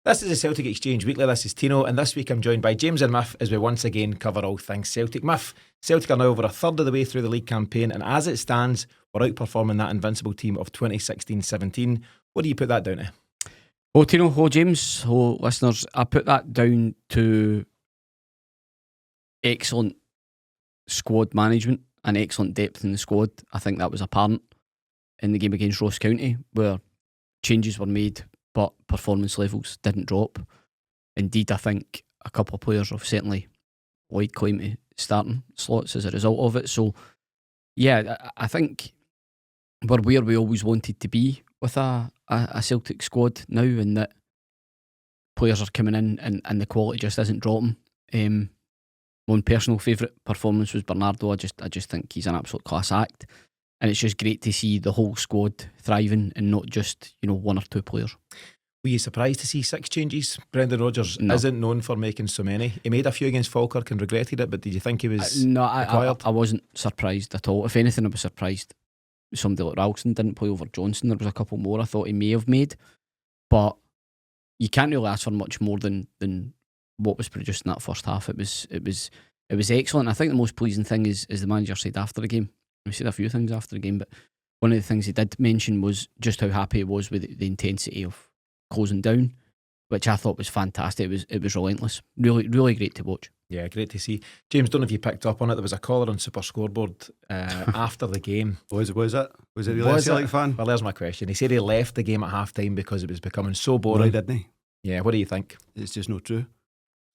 This is the Celtic Exchange Weekly. This is Tino, and this week I'm joined by James and Miff as we once again cover all things Celtic. Miff, Celtic are now over a third of the way through the league campaign, and as it stands, we're outperforming that invincible team of 2016-17. What do you put that down to? Oh, Tino, oh, James, oh, listeners, I put that down to excellent squad management and excellent depth in the squad. I think that was apparent in the game against Ross County, where changes were made but performance levels didn't drop. Indeed, I think a couple of players have certainly laid claim to starting slots as a result of it. So, yeah, I think we're where we always wanted to be with a Celtic squad now, in that players are coming in and the quality just isn't dropping. One personal favourite performance was Bernardo. I just think he's an absolute class act. And it's just great to see the whole squad thriving and not just, one or two players. Were you surprised to see 6 changes? Brendan Rodgers isn't known for making so many. He made a few against Falkirk and regretted it, but did you think he was required? I wasn't surprised at all. If anything, I was surprised somebody like Ralston didn't play over Johnson. There was a couple more I thought he may have made, but you can't really ask for much more than what was produced in that first half. It was excellent. I think the most pleasing thing is the manager said after the game. We said a few things after the game, but one of the things he did mention was just how happy he was with the intensity of closing down, which I thought was fantastic. It was relentless. Really, really great to watch. Yeah, great to see. James, don't know if you picked up on it. There was a caller on Super Scoreboard after the game. Was it really a Celtic fan? Well, there's my question. He said he left the game at half time because it was becoming so boring. Why didn't he? Yeah, what do you think? It's just not true.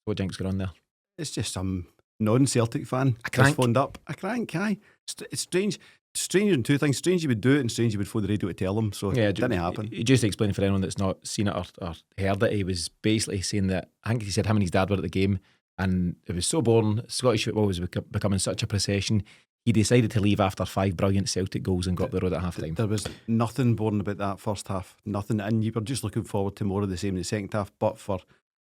What do you think's going on there? It's just some non-Celtic fan just phoned up. A crank, aye. It's strange. Strange in two things. Strange he would do it, and strange he would phone the radio to tell them. So it didn't happen. Just to explain for anyone that's not seen it or heard it, he was basically saying that, I think he said him and his dad were at the game and it was so boring. Scottish football was becoming such a procession. He decided to leave after 5 brilliant Celtic goals and got up the road at half time. There was nothing boring about that first half. Nothing. And you were just looking forward to more of the same in the second half, but for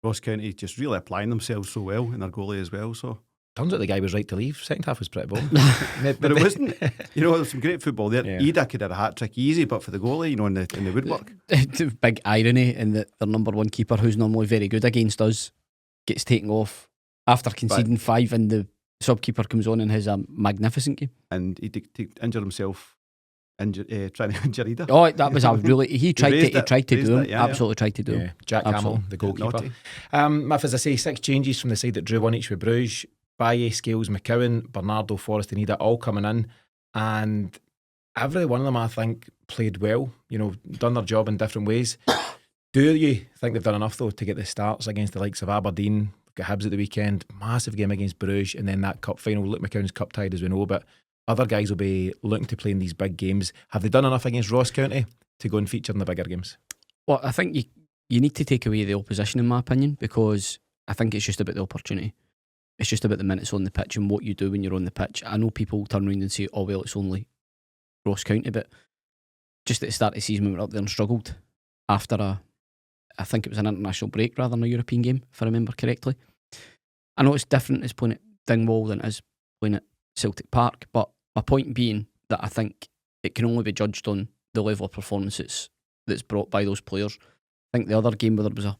Ross County just really applying themselves so well, and their goalie as well. So turns out the guy was right to leave. Second half was pretty boring. But it wasn't. There's some great football there. Yeah. Idah could have a hat-trick easy, but for the goalie, in the woodwork. Big irony in that their number one keeper, who's normally very good against us, gets taken off after conceding 5, and the sub-keeper comes on and has a magnificent game. And he injured himself trying to injure Idah. Oh, that was he tried to do him. Yeah, absolutely tried to do him. Jack Hamill, the goalkeeper. As I say, 6 changes from the side that drew 1 each with Bruges. Baye, Scales, McCowan, Bernardo, Forrest and Idah all coming in, and every one of them I think played well, done their job in different ways. Do you think they've done enough though to get the starts against the likes of Aberdeen? We've got Hibs at the weekend, massive game against Bruges, and then that cup final. Luke McCowan's cup tied as we know, but other guys will be looking to play in these big games. Have they done enough against Ross County to go and feature in the bigger games? Well, I think you need to take away the opposition, in my opinion, because I think it's just about the opportunity. It's just about the minutes on the pitch and what you do when you're on the pitch. I know people turn around and say, oh, well, it's only Ross County, but just at the start of the season, we went up there and struggled after I think it was an international break rather than a European game, if I remember correctly. I know it's different as playing at Dingwall than it is playing at Celtic Park, but my point being that I think it can only be judged on the level of performance that's brought by those players. I think the other game where there was a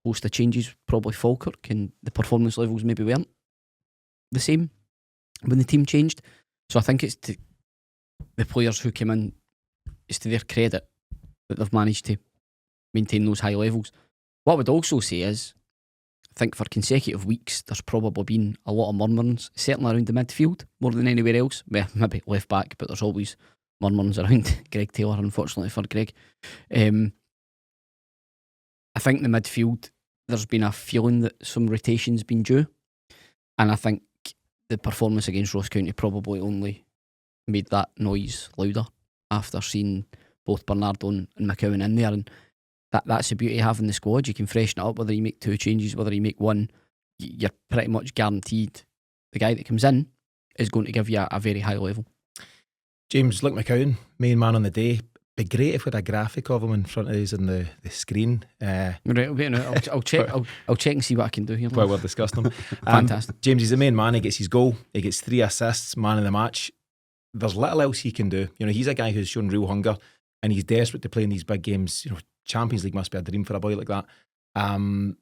host of changes, probably Falkirk, and the performance levels maybe weren't the same when the team changed. So I think it's to the players who came in, it's to their credit that they've managed to maintain those high levels. What I would also say is, I think for consecutive weeks there's probably been a lot of murmurings, certainly around the midfield more than anywhere else. Well, maybe left back, but there's always murmurings around Greg Taylor, unfortunately for Greg. I think the midfield, there's been a feeling that some rotation's been due, and I think the performance against Ross County probably only made that noise louder after seeing both Bernardo and McCowan in there. And that's the beauty of having the squad. You can freshen it up, whether you make 2 changes, whether you make 1, you're pretty much guaranteed the guy that comes in is going to give you a very high level. James, Luke McCowan, main man on the day. Be great if we had a graphic of him in front of us on the screen. Right, okay, no, I'll check. I'll check and see what I can do here. While we're discussing him, fantastic. James, he's the main man. He gets his goal. He gets 3 assists. Man of the match. There's little else he can do. He's a guy who's shown real hunger, and he's desperate to play in these big games. Champions League must be a dream for a boy like that. And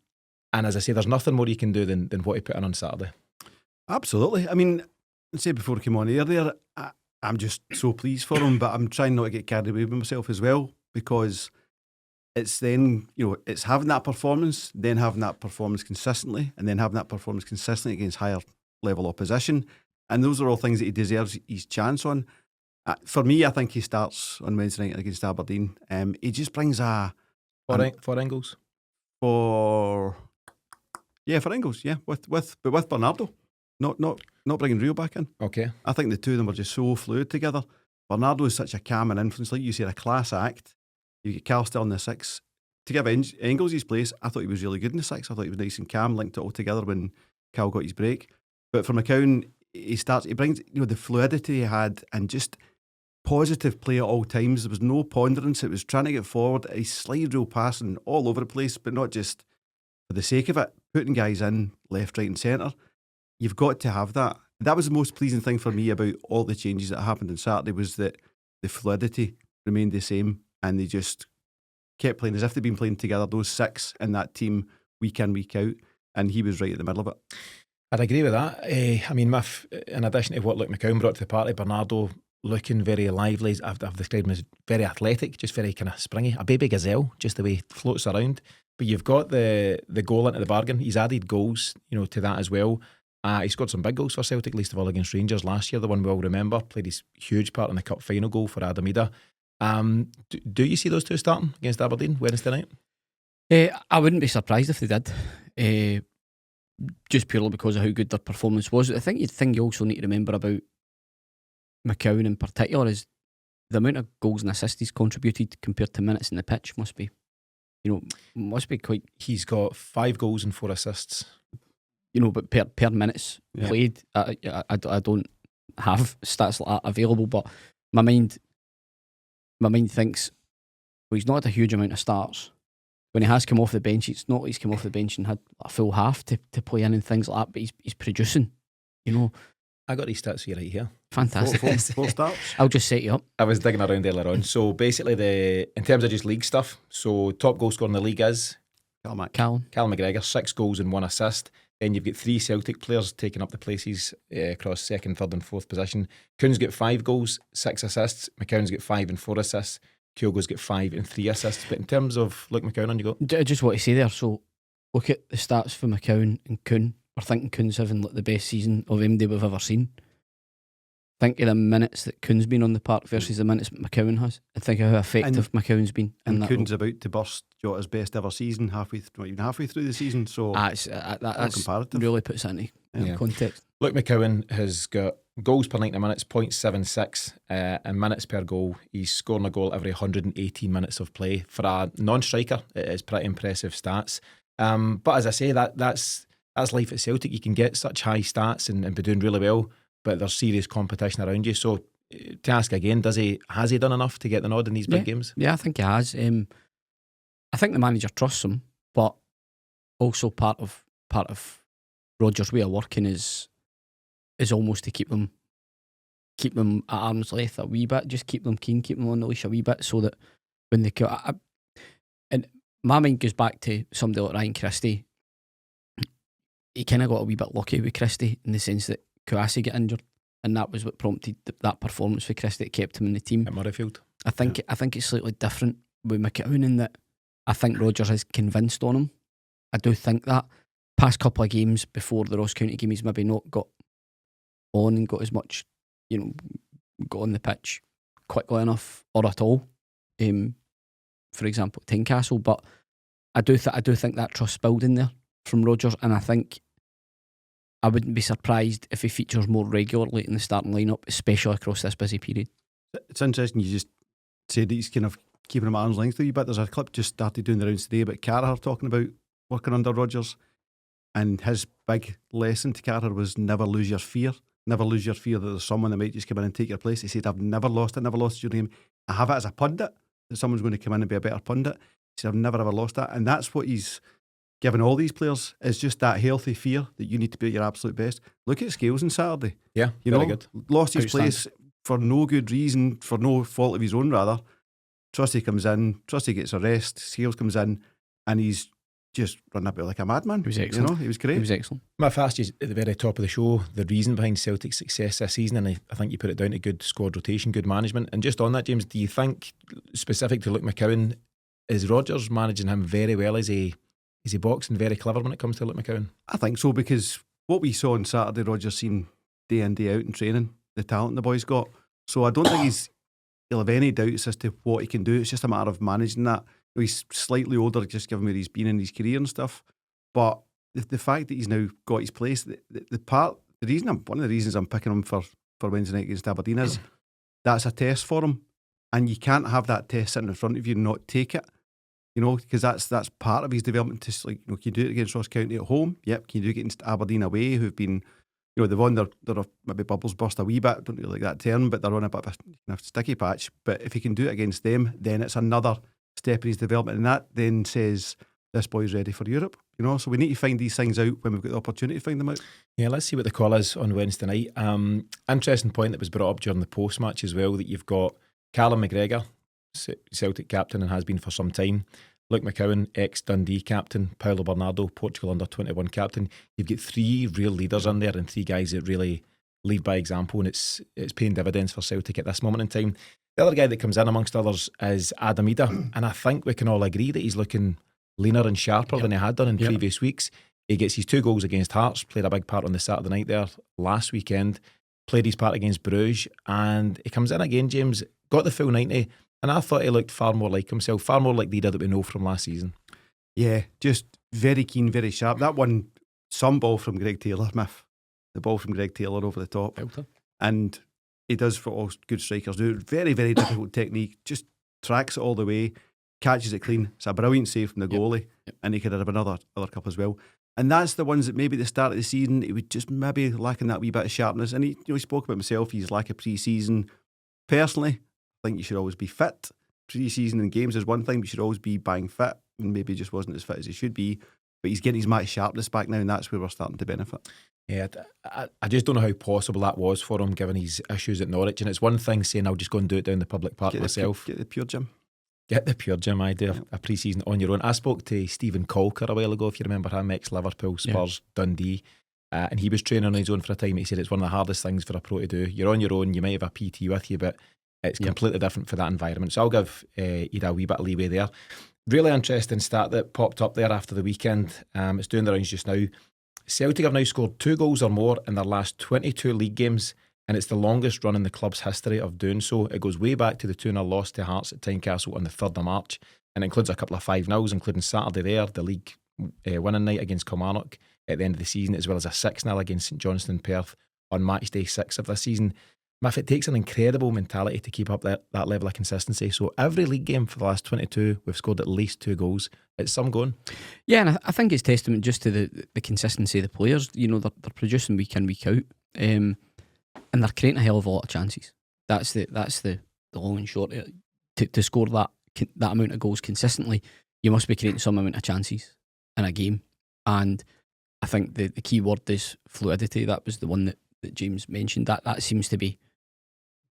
as I say, there's nothing more you can do than what he put in on Saturday. Absolutely. I mean, I said before I came on air there, I'm just so pleased for him, but I'm trying not to get carried away with myself as well, because it's then, it's having that performance, then having that performance consistently, and then having that performance consistently against higher level opposition. And those are all things that he deserves his chance on. For me, I think he starts on Wednesday night against Aberdeen. He just brings Four angles. For Ingles, with Bernardo. Not bringing Rio back in. Okay. I think the two of them are just so fluid together. Bernardo is such a calming influence, like you said, a class act. You get Carl still in the six. To give Engels his place, I thought he was really good in the six. I thought he was nice and calm, linked it all together when Cal got his break. But for McCowan, he brings the fluidity he had and just positive play at all times. There was no ponderance. It was trying to get forward. He slide rule passing all over the place, but not just for the sake of it, putting guys in left, right and centre. You've got to have that. That was the most pleasing thing for me about all the changes that happened on Saturday, was that the fluidity remained the same and they just kept playing as if they'd been playing together, those six in that team, week in, week out, and he was right at the middle of it. I'd agree with that. I mean, in addition to what Luke McCowan brought to the party, Bernardo looking very lively. I've described him as very athletic, just very kind of springy, a baby gazelle, just the way he floats around. But you've got the goal into the bargain. He's added goals, to that as well. He scored some big goals for Celtic, least of all against Rangers last year, the one we all remember. Played his huge part in the cup final goal for Idah. Do you see those two starting against Aberdeen Wednesday night? I wouldn't be surprised if they did. Just purely because of how good their performance was. I think the thing you also need to remember about McCowan in particular is the amount of goals and assists he's contributed compared to minutes in the pitch must be quite. He's got 5 goals and 4 assists. But per minutes played, I don't have stats like that available, but my mind thinks, well, he's not had a huge amount of starts. When he has come off the bench, it's not like he's come off the bench and had a full half to play in and things like that, but he's producing, I got these stats here right here. Fantastic. Four starts. I'll just set you up. I was digging around earlier on. So basically, in terms of just league stuff, so top goal scorer in the league is Callum McGregor, 6 goals and 1 assist. Then you've got 3 Celtic players taking up the places across second, third and fourth position. Coon's got 5 goals, 6 assists. McCowan's got 5 and 4 assists. Kyogo's got 5 and 3 assists. But in terms of Luke McCowan, on you go. I just want to say there, so look at the stats for McCowan and Coon. We're thinking Coon's having the best season of MD we've ever seen. Think of the minutes that Coon's been on the park versus the minutes McCowan has. And think of how effective McCowan's been. And Coon's about to burst Jota's best ever season, not even halfway through the season. So that's comparative. Really puts it into context. Luke McCowan has got goals per 90 minutes, 0.76, and minutes per goal. He's scoring a goal every 118 minutes of play. For a non-striker, it is pretty impressive stats. But as I say, that's life at Celtic. You can get such high stats and be doing really well, but there's serious competition around you. So to ask again, has he done enough to get the nod in these big games? Yeah, I think he has. I think the manager trusts him, but also part of Rodgers' way of working is almost to keep them at arm's length a wee bit, just keep them keen, keep them on the leash a wee bit, so that when they go, and my mind goes back to somebody like Ryan Christie. He kind of got a wee bit lucky with Christie in the sense that Kouassi got injured, and that was what prompted that performance for Christie that kept him in the team At Murrayfield. I think it's slightly different with McCowan in that I think Rodgers is convinced on him. I do think that past couple of games before the Ross County game, he's maybe not got on and got as much, got on the pitch quickly enough or at all. For example, Tynecastle, but I do think that trust's building there from Rodgers, and I think I wouldn't be surprised if he features more regularly in the starting lineup, especially across this busy period. It's interesting you just said that he's kind of keeping him at arm's length a wee bit. There's a clip just started doing the rounds today about Carragher talking about working under Rodgers, and his big lesson to Carragher was never lose your fear. Never lose your fear that there's someone that might just come in and take your place. He said, I've never lost it, never lost your game. I have it as a pundit, that someone's going to come in and be a better pundit. He said, I've never ever lost that. And that's what he's given all these players, is just that healthy fear that you need to be at your absolute best. Look at Scales on Saturday. Yeah, very good. Lost his place for no good reason, for no fault of his own rather. Trusty comes in, Trusty gets a rest, Scales comes in, and he's just running about like a madman. He was excellent. You know, he was great. He was excellent. I've asked you at the very top of the show the reason behind Celtic's success this season, and I think you put it down to good squad rotation, good management. And just on that, James, do you think, specific to Luke McCowan, is Rodgers managing him very well? Is he boxing very clever when it comes to Luke McCowan? I think so, because what we saw on Saturday, Rodgers seen day in, day out in training, the talent the boy's got. So I don't think he'll have any doubts as to what he can do. It's just a matter of managing that. He's slightly older, just given where he's been in his career and stuff. But the fact that he's now got his place, one of the reasons I'm picking him for Wednesday night against Aberdeen is that's a test for him, and you can't have that test sitting in front of you and not take it. You know, because that's part of his development. Just like, you know, can you do it against Ross County at home? Yep. Can you do it against Aberdeen away, who've been, you know, they've on their maybe bubbles burst a wee bit. Don't really like that term, but they're on a bit of a sticky patch. But if he can do it against them, then it's another step in his development, and that then says this boy's ready for Europe. You know, so we need to find these things out when we've got the opportunity to find them out. Yeah, let's see what the call is on Wednesday night. Interesting point that was brought up during the post match as well, that you've got Callum McGregor, Celtic captain and has been for some time. Luke McCowan, ex-Dundee captain. Paulo Bernardo, Portugal under-21 captain. You've got three real leaders in there and three guys that really lead by example, and it's paying dividends for Celtic at this moment in time. The other guy that comes in amongst others is Idah, and I think we can all agree that he's looking leaner and sharper than he had done in previous weeks. He gets his 2 goals against Hearts, played a big part on the Saturday night there last weekend, played his part against Bruges, and he comes in again, James, got the full 90, and I thought he looked far more like himself, far more like the Idah that we know from last season. Yeah, just very keen, very sharp. That one, some ball from Greg Taylor, Miff. The ball from Greg Taylor over the top. And he does for all good strikers do. Very, very difficult technique. Just tracks it all the way, catches it clean. It's a brilliant save from the goalie, and he could have another cup as well. And that's the ones that maybe at the start of the season he would just maybe lacking that wee bit of sharpness. And he spoke about himself. He's lack of pre-season. Personally, I think you should always be fit. Pre-season and games is one thing, but you should always be bang fit. And maybe he just wasn't as fit as he should be. But he's getting his match sharpness back now, and that's where we're starting to benefit. Yeah, I just don't know how possible that was for him, given his issues at Norwich. And it's one thing saying, I'll just go and do it down the public park myself. Get the pure gym. Get the pure gym idea, a pre-season on your own. I spoke to Stephen Colker a while ago, if you remember him, ex-Liverpool, Spurs, Dundee, and he was training on his own for a time. He said it's one of the hardest things for a pro to do. You're on your own, you might have a PT with you, but it's completely different for that environment. So I'll give Idah a wee bit of leeway there. Really interesting stat that popped up there after the weekend. It's doing the rounds just now. Celtic have now scored 2 goals or more in their last 22 league games, and it's the longest run in the club's history of doing so. It goes way back to the 2-0 loss to Hearts at Tynecastle on the 3rd of March, and it includes a couple of 5-0s, including Saturday there, the league winning night against Kilmarnock at the end of the season, as well as a 6-0 against St Johnstone Perth on match day 6 of this season. Miff, it takes an incredible mentality to keep up that level of consistency. So every league game for the last 22, we've scored at least 2 goals. It's some going. Yeah, and I think it's testament just to the consistency of the players. You know, they're producing week in, week out, and they're creating a hell of a lot of chances. That's the long and short. To score that amount of goals consistently, you must be creating some amount of chances in a game. And I think the key word is fluidity. That was the one that James mentioned. That seems to be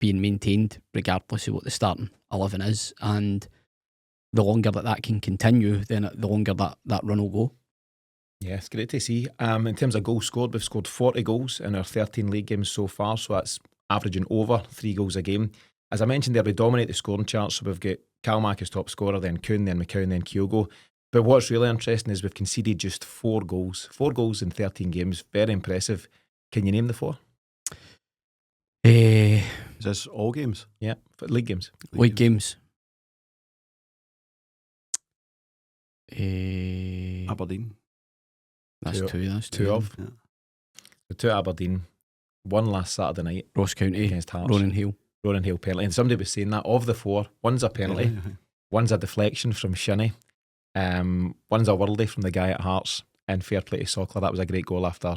being maintained regardless of what the starting 11 is, and the longer that can continue, then the longer that run will go. Yeah, it's great to see. In terms of goals scored, we've scored 40 goals in our 13 league games so far, so that's averaging over 3 goals a game. As I mentioned there, we dominate the scoring charts, so we've got Kalmak as top scorer, then Kuhn, then McCowan, then Kyogo. But what's really interesting is we've conceded just 4 goals. 4 goals in 13 games, very impressive. Can you name the 4? Is this all games? Yeah, league games. League games. Aberdeen. That's 2. That's 2 of. Yeah. So 2 at Aberdeen, 1 last Saturday night. Ross County against Hearts. Ronan Hill penalty. And somebody was saying that of the 4, one's a penalty, one's a deflection from Shinnie, one's a worldie from the guy at Hearts. And fair play to Sockler, that was a great goal after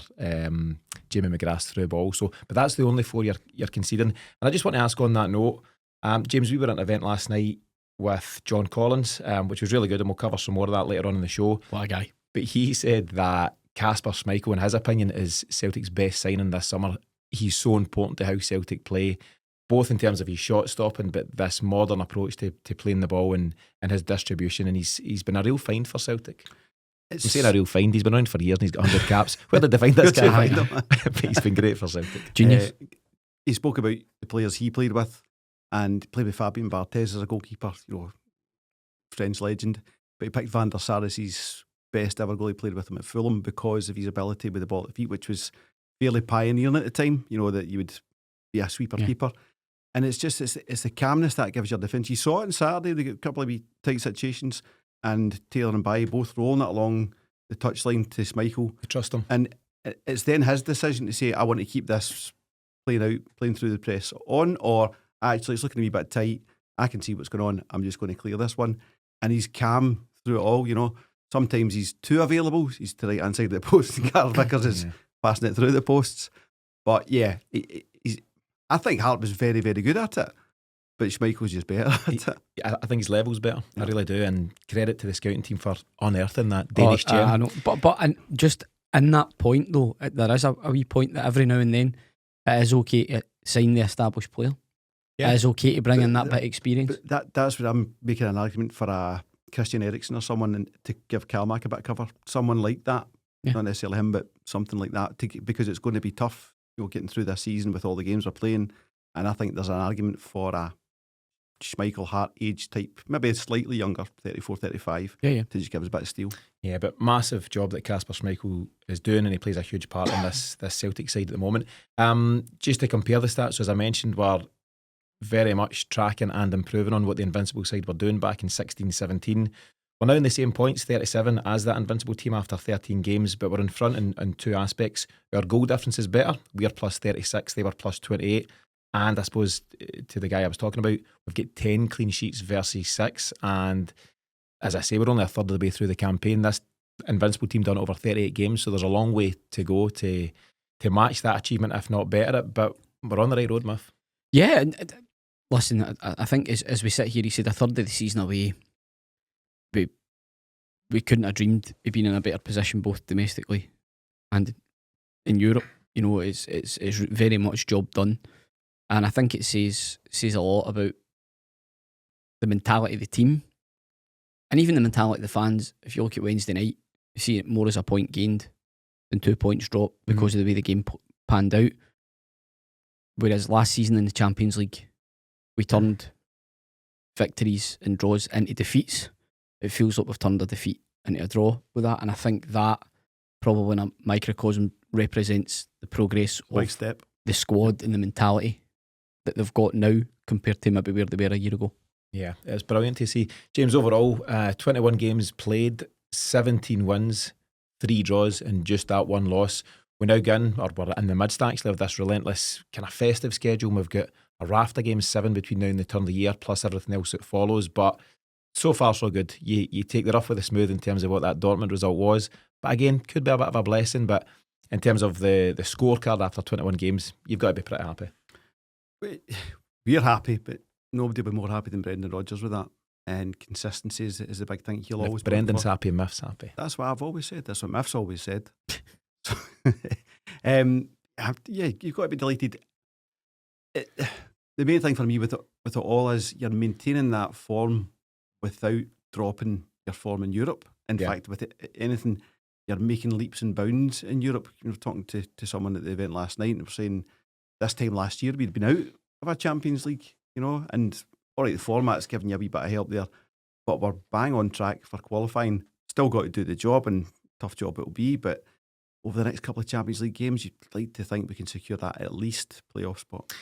Jamie McGrath's through ball. So, but that's the only 4 you're conceding. And I just want to ask on that note, James, we were at an event last night with John Collins, which was really good, and we'll cover some more of that later on in the show. What a guy. But he said that Kasper Schmeichel, in his opinion, is Celtic's best signing this summer. He's so important to how Celtic play, both in terms of his shot stopping, but this modern approach to playing the ball and his distribution. And he's been a real find for Celtic. I'm saying a real find. He's been around for years and he's got 100 caps. Where did they find this guy? But he's been great for Celtic. Genius. He spoke about the players he played with, and played with Fabian Barthez as a goalkeeper, French legend. But he picked Van der Sar as his best ever goal. He played with him at Fulham because of his ability with the ball at the feet, which was fairly pioneering at the time, that you would be a sweeper keeper. And it's the calmness that gives your defence. You saw it on Saturday, they got a couple of wee tight situations, and Taylor and Bailly both rolling it along the touchline to Schmeichel. I trust him. And it's then his decision to say, I want to keep this playing through the press on, or actually it's looking a wee bit tight, I can see what's going on, I'm just going to clear this one. And he's calm through it all, Sometimes he's too available, he's to the right hand side of the post, and Carl Vickers is passing it through the posts. But yeah, I think Hart was very, very good at it, but Schmeichel's just better at it. I think his level's better, I really do, and credit to the scouting team for unearthing that Danish gem. I know, but just in that point though, there is a wee point that every now and then it is okay to sign the established player. It is okay to bring in that bit of experience. But that's where I'm making an argument for a Christian Eriksen or someone, and to give Kalmak a bit of cover. Someone like that, not necessarily him, but something like that, because it's going to be tough, getting through this season with all the games we're playing. And I think there's an argument for a Schmeichel Hart age type, maybe slightly younger, 34, 35, to just give us a bit of steel. Yeah, but massive job that Kasper Schmeichel is doing, and he plays a huge part in this Celtic side at the moment. Just to compare the stats, so as I mentioned, we're very much tracking and improving on what the Invincible side were doing back in 16-17. We're now in the same points, 37, as that Invincible team after 13 games, but we're in front in two aspects. Our goal difference is better. We're plus 36, they were plus 28. And I suppose, to the guy I was talking about, we've got 10 clean sheets versus 6. And as I say, we're only a third of the way through the campaign. This Invincible team done over 38 games, so there's a long way to go to match that achievement, if not better it. But we're on the right road, Muff. Yeah, listen, I think as we sit here, he said a third of the season away, we couldn't have dreamed of being in a better position both domestically and in Europe. It's very much job done. And I think it says a lot about the mentality of the team and even the mentality of the fans. If you look at Wednesday night, you see it more as a point gained than 2 points dropped because of the way the game panned out. Whereas last season in the Champions League, we turned victories and draws into defeats. It feels like we've turned a defeat into a draw with that. And I think that probably in a microcosm represents the progress of the squad and the mentality that they've got now compared to maybe where they were a year ago. Yeah, it's brilliant to see. James, overall, 21 games played, 17 wins, 3 draws and just that 1 loss. We're now we're in the midst actually of this relentless kind of festive schedule. We've got a raft of games, 7 between now and the turn of the year, plus everything else that follows. But so far so good. You take the rough with the smooth in terms of what that Dortmund result was. But again, could be a bit of a blessing. But in terms of the scorecard after 21 games, you've got to be pretty happy. We're happy, but nobody will be more happy than Brendan Rodgers with that. And consistency is the big thing. He'll always. Brendan's happy, Miff's happy. That's what I've always said. That's what Miff's always said. You've got to be delighted. The main thing for me with it all is you're maintaining that form without dropping your form in Europe. In fact, with anything, you're making leaps and bounds in Europe. Talking to someone at the event last night, and we're saying this time last year we'd been out of a Champions League, and all right, the format's giving you a wee bit of help there, but we're bang on track for qualifying. Still got to do the job, and tough job it'll be, but over the next couple of Champions League games, you'd like to think we can secure that at least playoff spot. I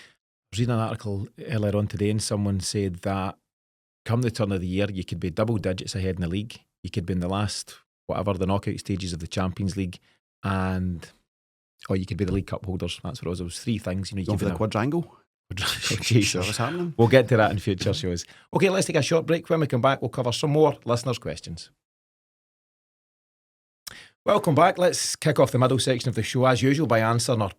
was reading an article earlier on today, and someone said that come the turn of the year, you could be double digits ahead in the league. You could be in the last, the knockout stages of the Champions League, or you could be the League Cup holders. That's what it was. It was 3 things. You Going for the quadrangle? Sure, what's happening? We'll get to that in future shows. Okay, let's take a short break. When we come back, we'll cover some more listeners' questions. Welcome back. Let's kick off the middle section of the show as usual by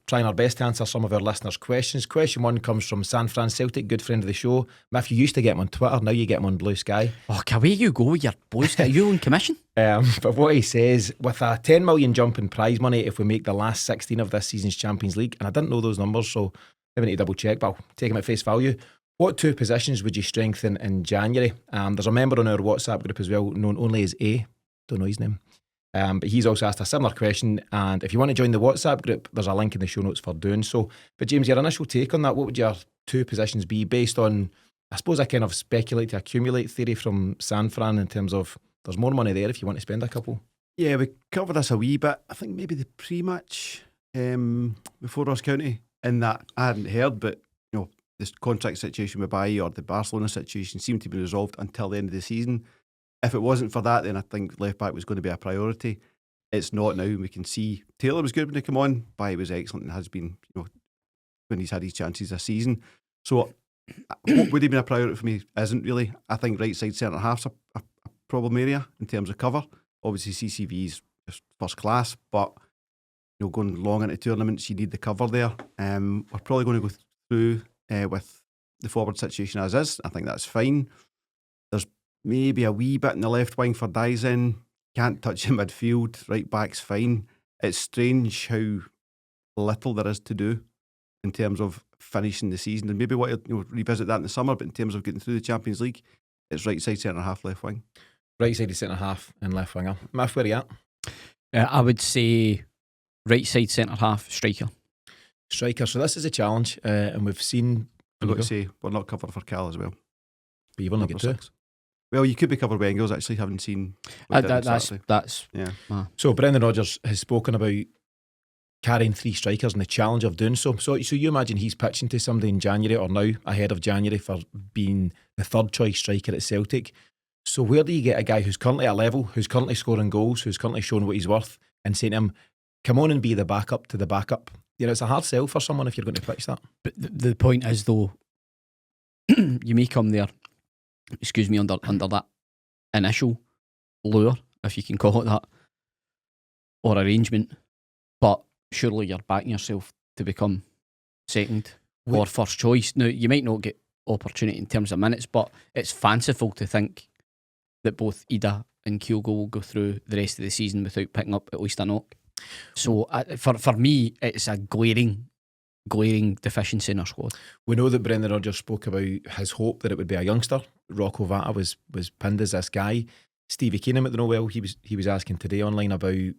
trying our best to answer some of our listeners' questions. Question 1 comes from San Fran Celtic, good friend of the show. Miff, you used to get him on Twitter, now you get him on Blue Sky. Oh, away you go with your Blue Sky. Are you on commission? But what he says, with a 10 million jump in prize money if we make the last 16 of this season's Champions League, and I didn't know those numbers, so maybe need to double check, but I'll take them at face value. What 2 positions would you strengthen in January? There's a member on our WhatsApp group as well, known only as A, don't know his name. But he's also asked a similar question, and if you want to join the WhatsApp group, there's a link in the show notes for doing so. But James, your initial take on that, what would your two positions be based on, I suppose, a kind of speculate to accumulate theory from San Fran in terms of there's more money there if you want to spend a couple? Yeah, we covered this a wee bit. I think maybe the pre-match before Ross County, in that I hadn't heard, but this contract situation with Bailly or the Barcelona situation seemed to be resolved until the end of the season. If it wasn't for that, then I think left back was going to be a priority. It's not now. We can see Taylor was good when he came on. Bailly was excellent and has been, when he's had his chances this season. So what would have been a priority for me isn't really. I think right side centre half's a problem area in terms of cover. Obviously CCV is just first class, but going long into tournaments, you need the cover there. We're probably going to go through with the forward situation as is. I think that's fine. There's maybe a wee bit in the left wing for Dyson. Can't touch in midfield. Right back's fine. It's strange how little there is to do in terms of finishing the season, and maybe what revisit that in the summer. But in terms of getting through the Champions League, it's right side centre half, left wing. Right side centre half and left winger. Math, where are you at? I would say right side centre half, striker. Striker. So this is a challenge, and we've seen. I've got to say we're not covered for Cal as well. But you've only got two. Well, you could be covered by Engels. Actually, haven't seen. That's yeah. So Brendan Rodgers has spoken about carrying three strikers and the challenge of doing so. So you imagine he's pitching to somebody in January or now ahead of January for being the third choice striker at Celtic. So where do you get a guy who's currently at level, who's currently scoring goals, who's currently showing what he's worth, and saying to him, come on and be the backup to the backup? It's a hard sell for someone if you're going to pitch that. But the point is, though, you may come there, under that initial lure, if you can call it that, or arrangement, but surely you're backing yourself to become second or first choice. Now, you might not get opportunity in terms of minutes, but it's fanciful to think that both Idah and Kyogo will go through the rest of the season without picking up at least a knock. So for me, it's a glaring deficiency in our squad. We know that Brendan Rodgers spoke about his hope that it would be a youngster. Rocco Vata was pinned as this guy. Stevie Keenan at the Noel, he was asking today online about,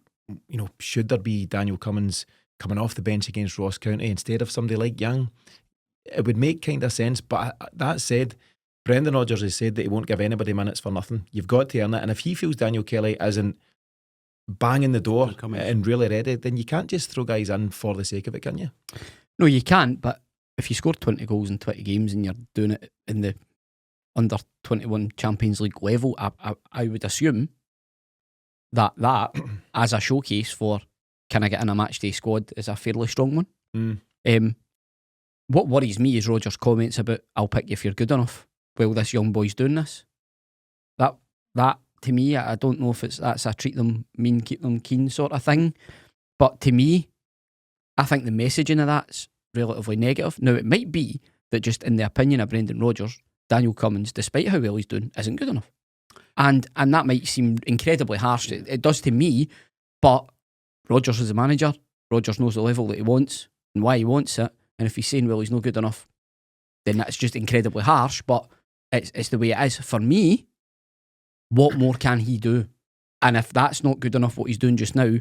should there be Daniel Cummins coming off the bench against Ross County instead of somebody like Young? It would make kind of sense, but that said, Brendan Rodgers has said that he won't give anybody minutes for nothing. You've got to earn it, and if he feels Daniel Kelly isn't banging the door and really ready, then you can't just throw guys in for the sake of it, can you? No, you can't, but if you score 20 goals in 20 games and you're doing it in the under 21 Champions League level, I would assume that as a showcase for can I get in a match day squad is a fairly strong one. What worries me is Rodgers' comments about I'll pick you if you're good enough. Well, this young boy's doing this. That to me, I don't know if that's a treat them mean, keep them keen sort of thing. But to me, I think the messaging of that's relatively negative. Now, it might be that just in the opinion of Brendan Rodgers, Daniel Cummins, despite how well he's doing, isn't good enough. And that might seem incredibly harsh. It does to me, but Rodgers is the manager. Rodgers knows the level that he wants and why he wants it. And if he's saying, well, he's no good enough, then that's just incredibly harsh. But it's the way it is. For me, what more can he do? And if that's not good enough, what he's doing just now,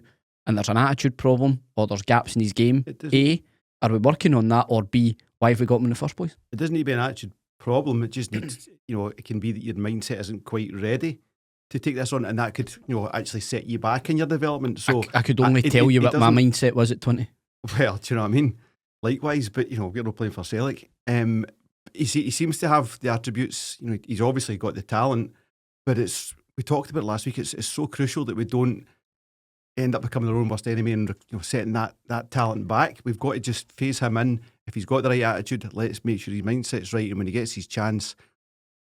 and there's an attitude problem, or there's gaps in his game, A, are we working on that? Or B, why have we got him in the first place? It doesn't need to be an attitude problem. It just needs, it can be that your mindset isn't quite ready to take this on, and that could, actually set you back in your development. So I could only tell you what my mindset was at 20. Well, do you know what I mean? Likewise, but we're not playing for Celtic. He seems to have the attributes. He's obviously got the talent, but we talked about it last week. It's so crucial that we don't end up becoming our own worst enemy and setting that talent back. We've got to just phase him in. If he's got the right attitude, let's make sure his mindset's right, and when he gets his chance,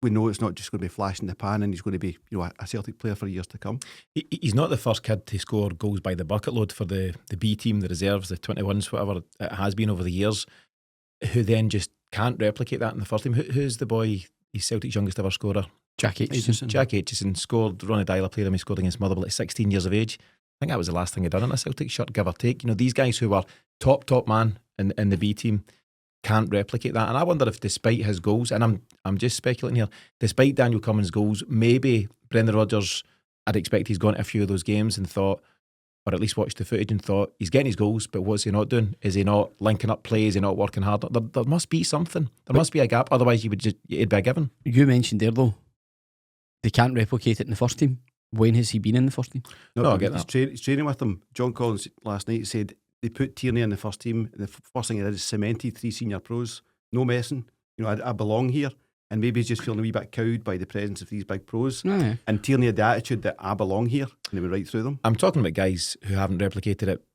we know it's not just going to be flash in the pan, and he's going to be a Celtic player for years to come. He's not the first kid to score goals by the bucket load for the B team, the reserves, the 21s, whatever it has been over the years, who then just can't replicate that in the first team. Who's the boy? He's Celtic's youngest ever scorer. Jack Aitchison. Jack Aitchison scored. Ronnie Dyler played him. He scored against Motherwell at 16 years of age. I think that was the last thing he'd done in a Celtic shirt, give or take. These guys who were top man in the B team can't replicate that. And I wonder if, despite his goals, and I'm just speculating here, despite Daniel Cummins' goals, maybe Brendan Rodgers I'd expect he's gone to a few of those games and thought, or at least watched the footage and thought, he's getting his goals, but what's he not doing? Is he not linking up plays? Is he not working harder? There must be something. There must be a gap. Otherwise, it'd be a given. You mentioned there, though, they can't replicate it in the first team. When has he been in the first team? No, I get that. He's training with them. John Collins last night said they put Tierney in the first team, and the first thing he did is cemented 3 senior pros. No messing. I belong here. And maybe he's just feeling a wee bit cowed by the presence of these big pros. Aye. And Tierney had the attitude that I belong here, and they went right through them. I'm talking about guys who haven't replicated it.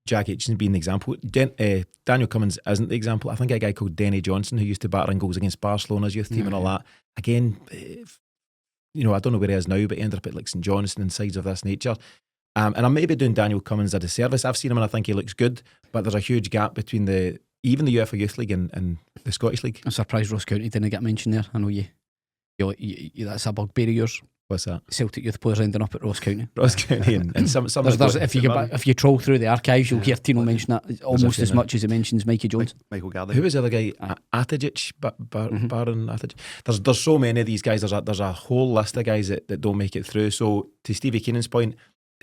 Jack Aitchison being the example. Daniel Cummins isn't the example. I think a guy called Denny Johnson, who used to batter in goals against Barcelona's youth team and all that. Again, I don't know where he is now, but he ended up at like St Johnstone and sides of this nature. And I'm maybe doing Daniel Cummins a disservice. I've seen him and I think he looks good, but there's a huge gap between even the UEFA Youth League and the Scottish League. I'm surprised Ross County didn't get mentioned there. I know you that's a bugbear of yours. What's that? Celtic youth players ending up at Ross County. Ross County and some if you troll through the archives, you'll hear Tino mention that almost as much as he mentions Mikey Jones. Michael Gardner. Who was the other guy? Atajic, Baron Atajic. There's so many of these guys. There's a whole list of guys that don't make it through. So to Stevie Keenan's point,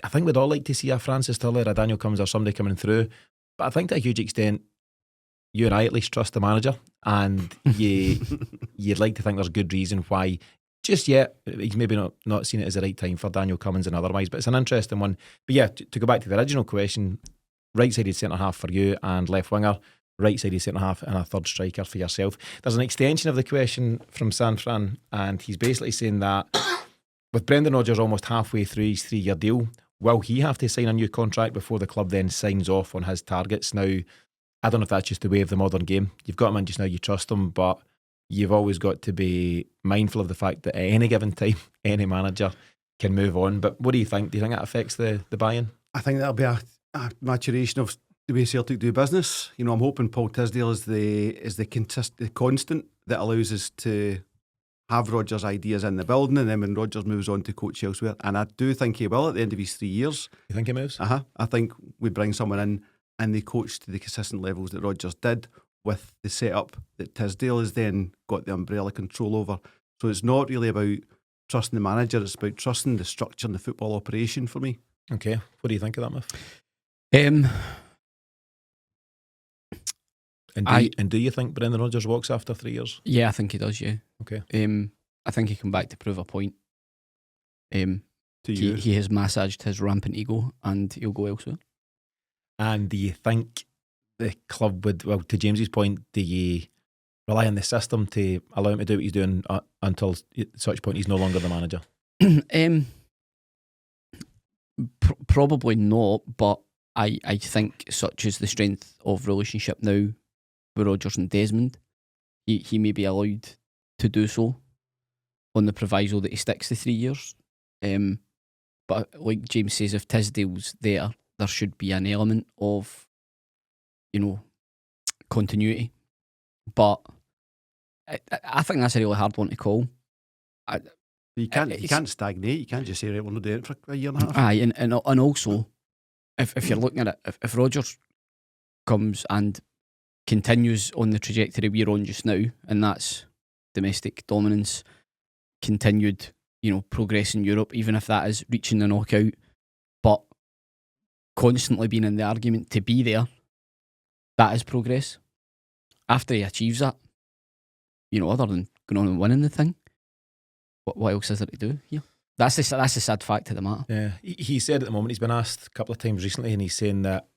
I think we'd all like to see a Francis Turler, a Daniel Cummins or somebody coming through. But I think to a huge extent, you and I at least trust the manager, and you'd like to think there's good reason why just yet he's maybe not seen it as the right time for Daniel Cummins and otherwise, but it's an interesting one. But yeah, to go back to the original question, right-sided centre-half for you and left winger, right-sided centre-half and a third striker for yourself. There's an extension of the question from San Fran, and he's basically saying that with Brendan Rodgers almost halfway through his 3-year deal, will he have to sign a new contract before the club then signs off on his targets? Now, I don't know if that's just the way of the modern game. You've got him in just now, you trust him, but you've always got to be mindful of the fact that at any given time, any manager can move on. But what do you think? Do you think that affects the buy-in? I think that'll be a maturation of the way Celtic do business. I'm hoping Paul Tisdale is the constant that allows us to have Rodgers' ideas in the building, and then when Rodgers moves on to coach elsewhere, and I do think he will at the end of his 3 years. You think he moves? I think we bring someone in and they coach to the consistent levels that Rodgers did, with the setup that Tisdale has then got the umbrella control over. So it's not really about trusting the manager, it's about trusting the structure and the football operation for me. Okay, what do you think of that, Muff? And do you think Brendan Rodgers walks after 3 years? Yeah, I think he does, yeah. Okay. I think he come back to prove a point. To you? He has massaged his rampant ego and he'll go elsewhere. And do you think the club would, well, to James's point, do you rely on the system to allow him to do what he's doing until at such point he's no longer the manager? Probably not, but I think such is the strength of relationship now with Rodgers and Desmond, he may be allowed to do so on the proviso that he sticks to 3 years. But like James says, if Tisdale's there should be an element of, continuity. But I think that's a really hard one to call. You can't stagnate. You can't just say, right, we're not doing it for a year and a half. Aye, and also, if you're looking at it, if Rodgers comes and continues on the trajectory we're on just now, and that's domestic dominance, continued, progress in Europe, even if that is reaching the knockout, but constantly being in the argument to be there, that is progress. After he achieves that, other than going on and winning the thing, what else is there to do here? That's the sad fact of the matter. Yeah, he said at the moment, he's been asked a couple of times recently, and he's saying that,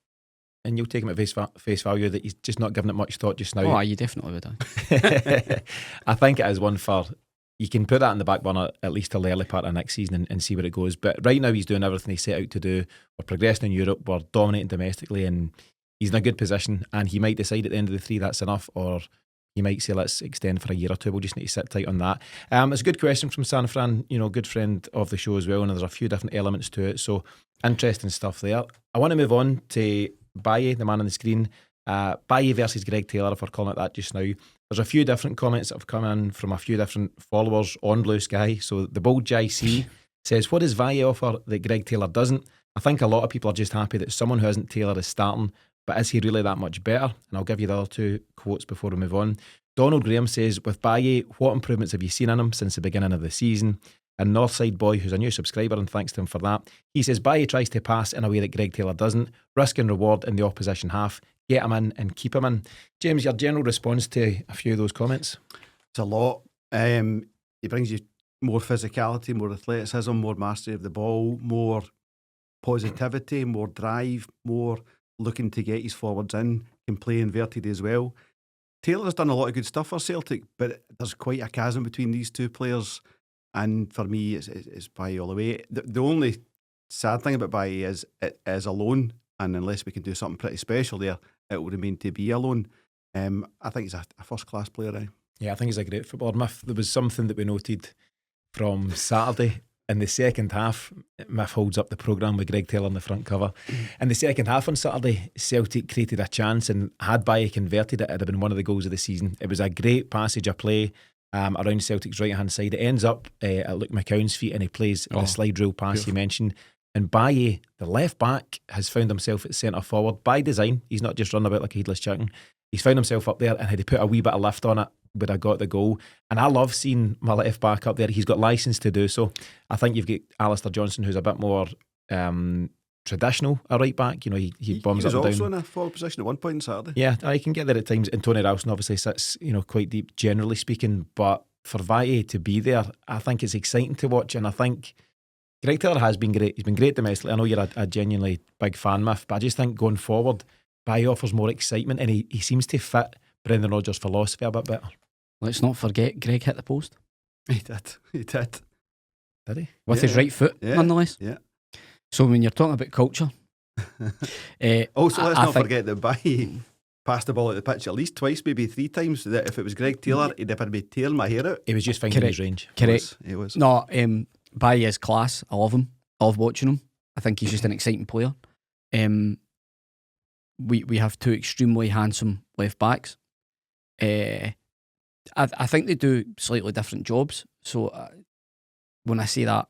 and you'll take him at face value, that he's just not giving it much thought just now. Oh, you definitely would. I think it is one for, you can put that in the back burner at least till the early part of next season and see where it goes. But right now he's doing everything he set out to do. We're progressing in Europe, we're dominating domestically, and he's in a good position, and he might decide at the end of the 3 that's enough, or he might say let's extend for a year or two. We'll just need to sit tight on that. It's a good question from San Fran, good friend of the show as well, and there's a few different elements to it, so interesting stuff there. I want to move on to Baye, the man on the screen. Baye versus Greg Taylor, if we're calling it that just now. There's a few different comments that have come in from a few different followers on Blue Sky. So the Bold JC says, what does Baye offer that Greg Taylor doesn't? I think a lot of people are just happy that someone who isn't Taylor is starting, but is he really that much better? And I'll give you the other 2 quotes before we move on. Donald Graham says, with Baye, what improvements have you seen in him since the beginning of the season? and Northside Boy, who's a new subscriber, and thanks to him for that. He says, Baye tries to pass in a way that Greg Taylor doesn't. Risk and reward in the opposition half. Get him in and keep him in. James, your general response to a few of those comments? It's a lot. He brings you more physicality, more athleticism, more mastery of the ball, more positivity, more drive, more looking to get his forwards in, can play inverted as well. Taylor's done a lot of good stuff for Celtic, but there's quite a chasm between these two players, and for me it's Baye all the way. The only sad thing about Baye is it is a loan, and unless we can do something pretty special there, it will remain to be a loan. I think he's a first class player. Yeah, I think he's a great footballer. Miff, there was something that we noted from Saturday in the second half. Miff holds up the programme with Greg Taylor on the front cover. In the second half on Saturday, Celtic created a chance, and had Baye converted it, it'd have been one of the goals of the season. It was a great passage of play around Celtic's right hand side. It ends up at Luke McCowan's feet, and he plays the slide rule pass you mentioned. And Baye, the left back, has found himself at centre forward by design. He's not just run about like a headless chicken. He's found himself up there, and had he put a wee bit of lift on it, would have got the goal. And I love seeing my left back up there. He's got licence to do so. I think you've got Alistair Johnson, who's a bit more traditional, a right back. You know, he bombs up and down. He was also in a forward position at one point on Saturday. Yeah, he can get there at times. And Tony Ralston obviously sits, quite deep, generally speaking. But for Baye to be there, I think it's exciting to watch. And I think Greg Taylor has been great. He's been great domestically. I know you're a genuinely big fan, Miff, but I just think going forward, Baye offers more excitement, and he seems to fit Brendan Rodgers' philosophy a bit better. Let's not forget Greg hit the post. He did. Did he? With his right foot, nonetheless. Yeah. So when you're talking about culture... also, let's not forget that Baye passed the ball at the pitch at least twice, maybe 3 times. That if it was Greg Taylor, he'd have been tearing my hair out. He was just finding his range. Correct. He was. No, Baye is class. I love him. I love watching him. I think he's just an exciting player. We have 2 extremely handsome left backs. I think they do slightly different jobs. So when I say that,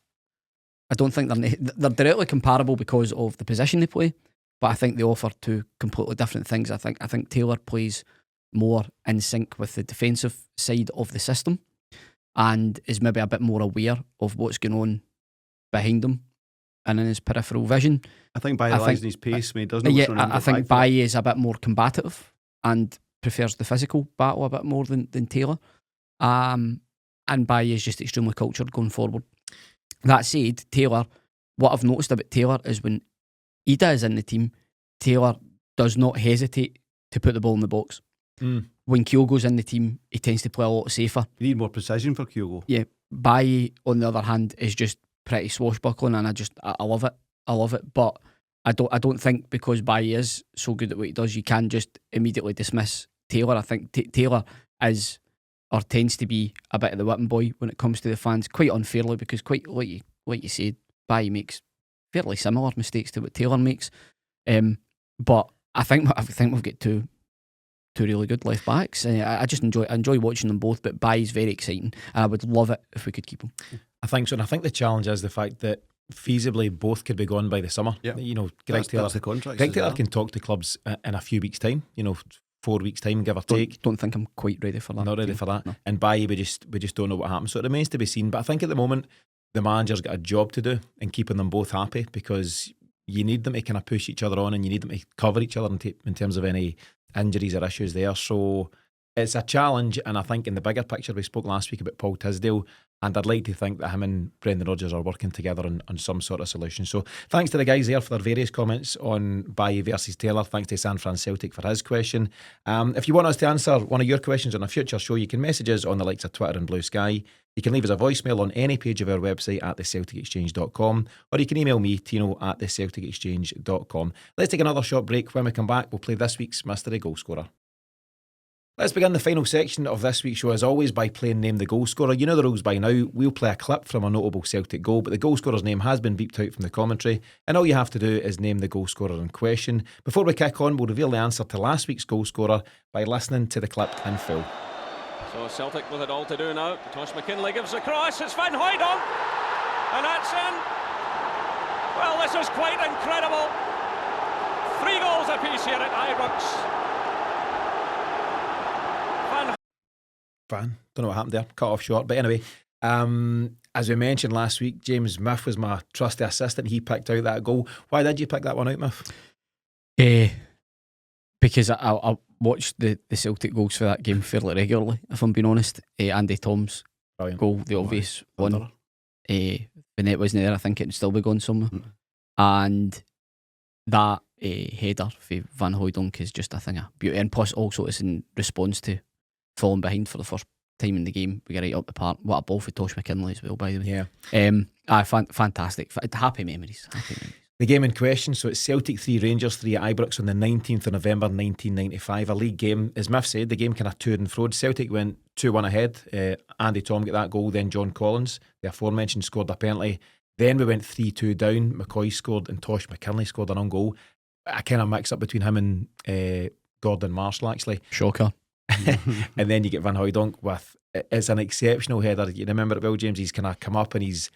I don't think they're directly comparable because of the position they play, but I think they offer 2 completely different things. I think Taylor plays more in sync with the defensive side of the system, and is maybe a bit more aware of what's going on behind him and in his peripheral vision. I think Baye relies on his pace, mate, doesn't he? Yeah, I think Baye is a bit more combative and prefers the physical battle a bit more than Taylor. And Baye is just extremely cultured going forward. That said, Taylor, what I've noticed about Taylor is when Idah is in the team, Taylor does not hesitate to put the ball in the box. When Kyogo's in the team, he tends to play a lot safer. You need more precision for Kyogo. Yeah. Baye, on the other hand, is just pretty swashbuckling, and I love it. I love it. But I don't think because Baye is so good at what he does, you can just immediately dismiss Taylor. I think Taylor is, or tends to be, a bit of the whipping boy when it comes to the fans, quite unfairly, because quite like you said, Baye makes fairly similar mistakes to what Taylor makes. But I think we've got two really good left backs. I just enjoy watching them both. But Baye's very exciting, and I would love it if we could keep him. I think so, and I think the challenge is the fact that feasibly both could be gone by the summer. Yeah. Greg Taylor, the contract. Greg Taylor can talk to clubs in a few weeks' time. 4 weeks' time, give or take. Don't think I'm quite ready for that. Not ready for that. No. And Baye, we just don't know what happens. So it remains to be seen. But I think at the moment the manager's got a job to do in keeping them both happy, because you need them to kind of push each other on, and you need them to cover each other in terms of any injuries or issues there. So it's a challenge, and I think in the bigger picture, we spoke last week about Paul Tisdale, and I'd like to think that him and Brendan Rodgers are working together on some sort of solution. So thanks to the guys there for their various comments on Baye versus Taylor. Thanks to San Fran Celtic for his question. If you want us to answer one of your questions on a future show, you can message us on the likes of Twitter and Blue Sky. You can leave us a voicemail on any page of our website at thecelticexchange.com, or you can email me, Tino, at thecelticexchange.com. Let's take another short break. When we come back, we'll play this week's mystery goal scorer. Let's begin the final section of this week's show, as always, by playing Name the Goal Scorer. You know the rules by now. We'll play a clip from a notable Celtic goal, but the goal scorer's name has been beeped out from the commentary, and all you have to do is name the goal scorer in question. Before we kick on, we'll reveal the answer to last week's goal scorer by listening to the clip in full. So Celtic with it all to do now. Tosh McKinley gives the cross. It's Van Hooydonk, and that's in. Well, this is quite incredible. 3 goals apiece here at Ibrox. Van, don't know what happened there, cut off short, but anyway, as we mentioned last week, James Miff was my trusty assistant. He picked out that goal. Why did you pick that one out, Miff? Because I watched the Celtic goals for that game fairly regularly, if I'm being honest. Andy Tom's goal, the obvious one. The net wasn't there, I think it'd still be gone somewhere. And that header for Van Hooijdonk is just a thing of beauty. And plus also it's in response to falling behind for the first time in the game. We get right up the park. What a ball for Tosh McKinley as well, by the way. Yeah. Fantastic. Happy memories. The game in question, so it's Celtic 3, Rangers 3 at Ibrox on the 19th of November 1995, a league game. As Miff said, the game kind of to and fro. Celtic went 2-1 ahead. Andy Tom got that goal, then John Collins, the aforementioned, scored a penalty. Then we went 3-2 down. McCoy scored and Tosh McKinley scored an own goal. A kind of mix up between him and Gordon Marshall, actually. Shocker. And then you get Van Hooijdonk with, it's an exceptional header. You remember it well, James? He's kind of come up and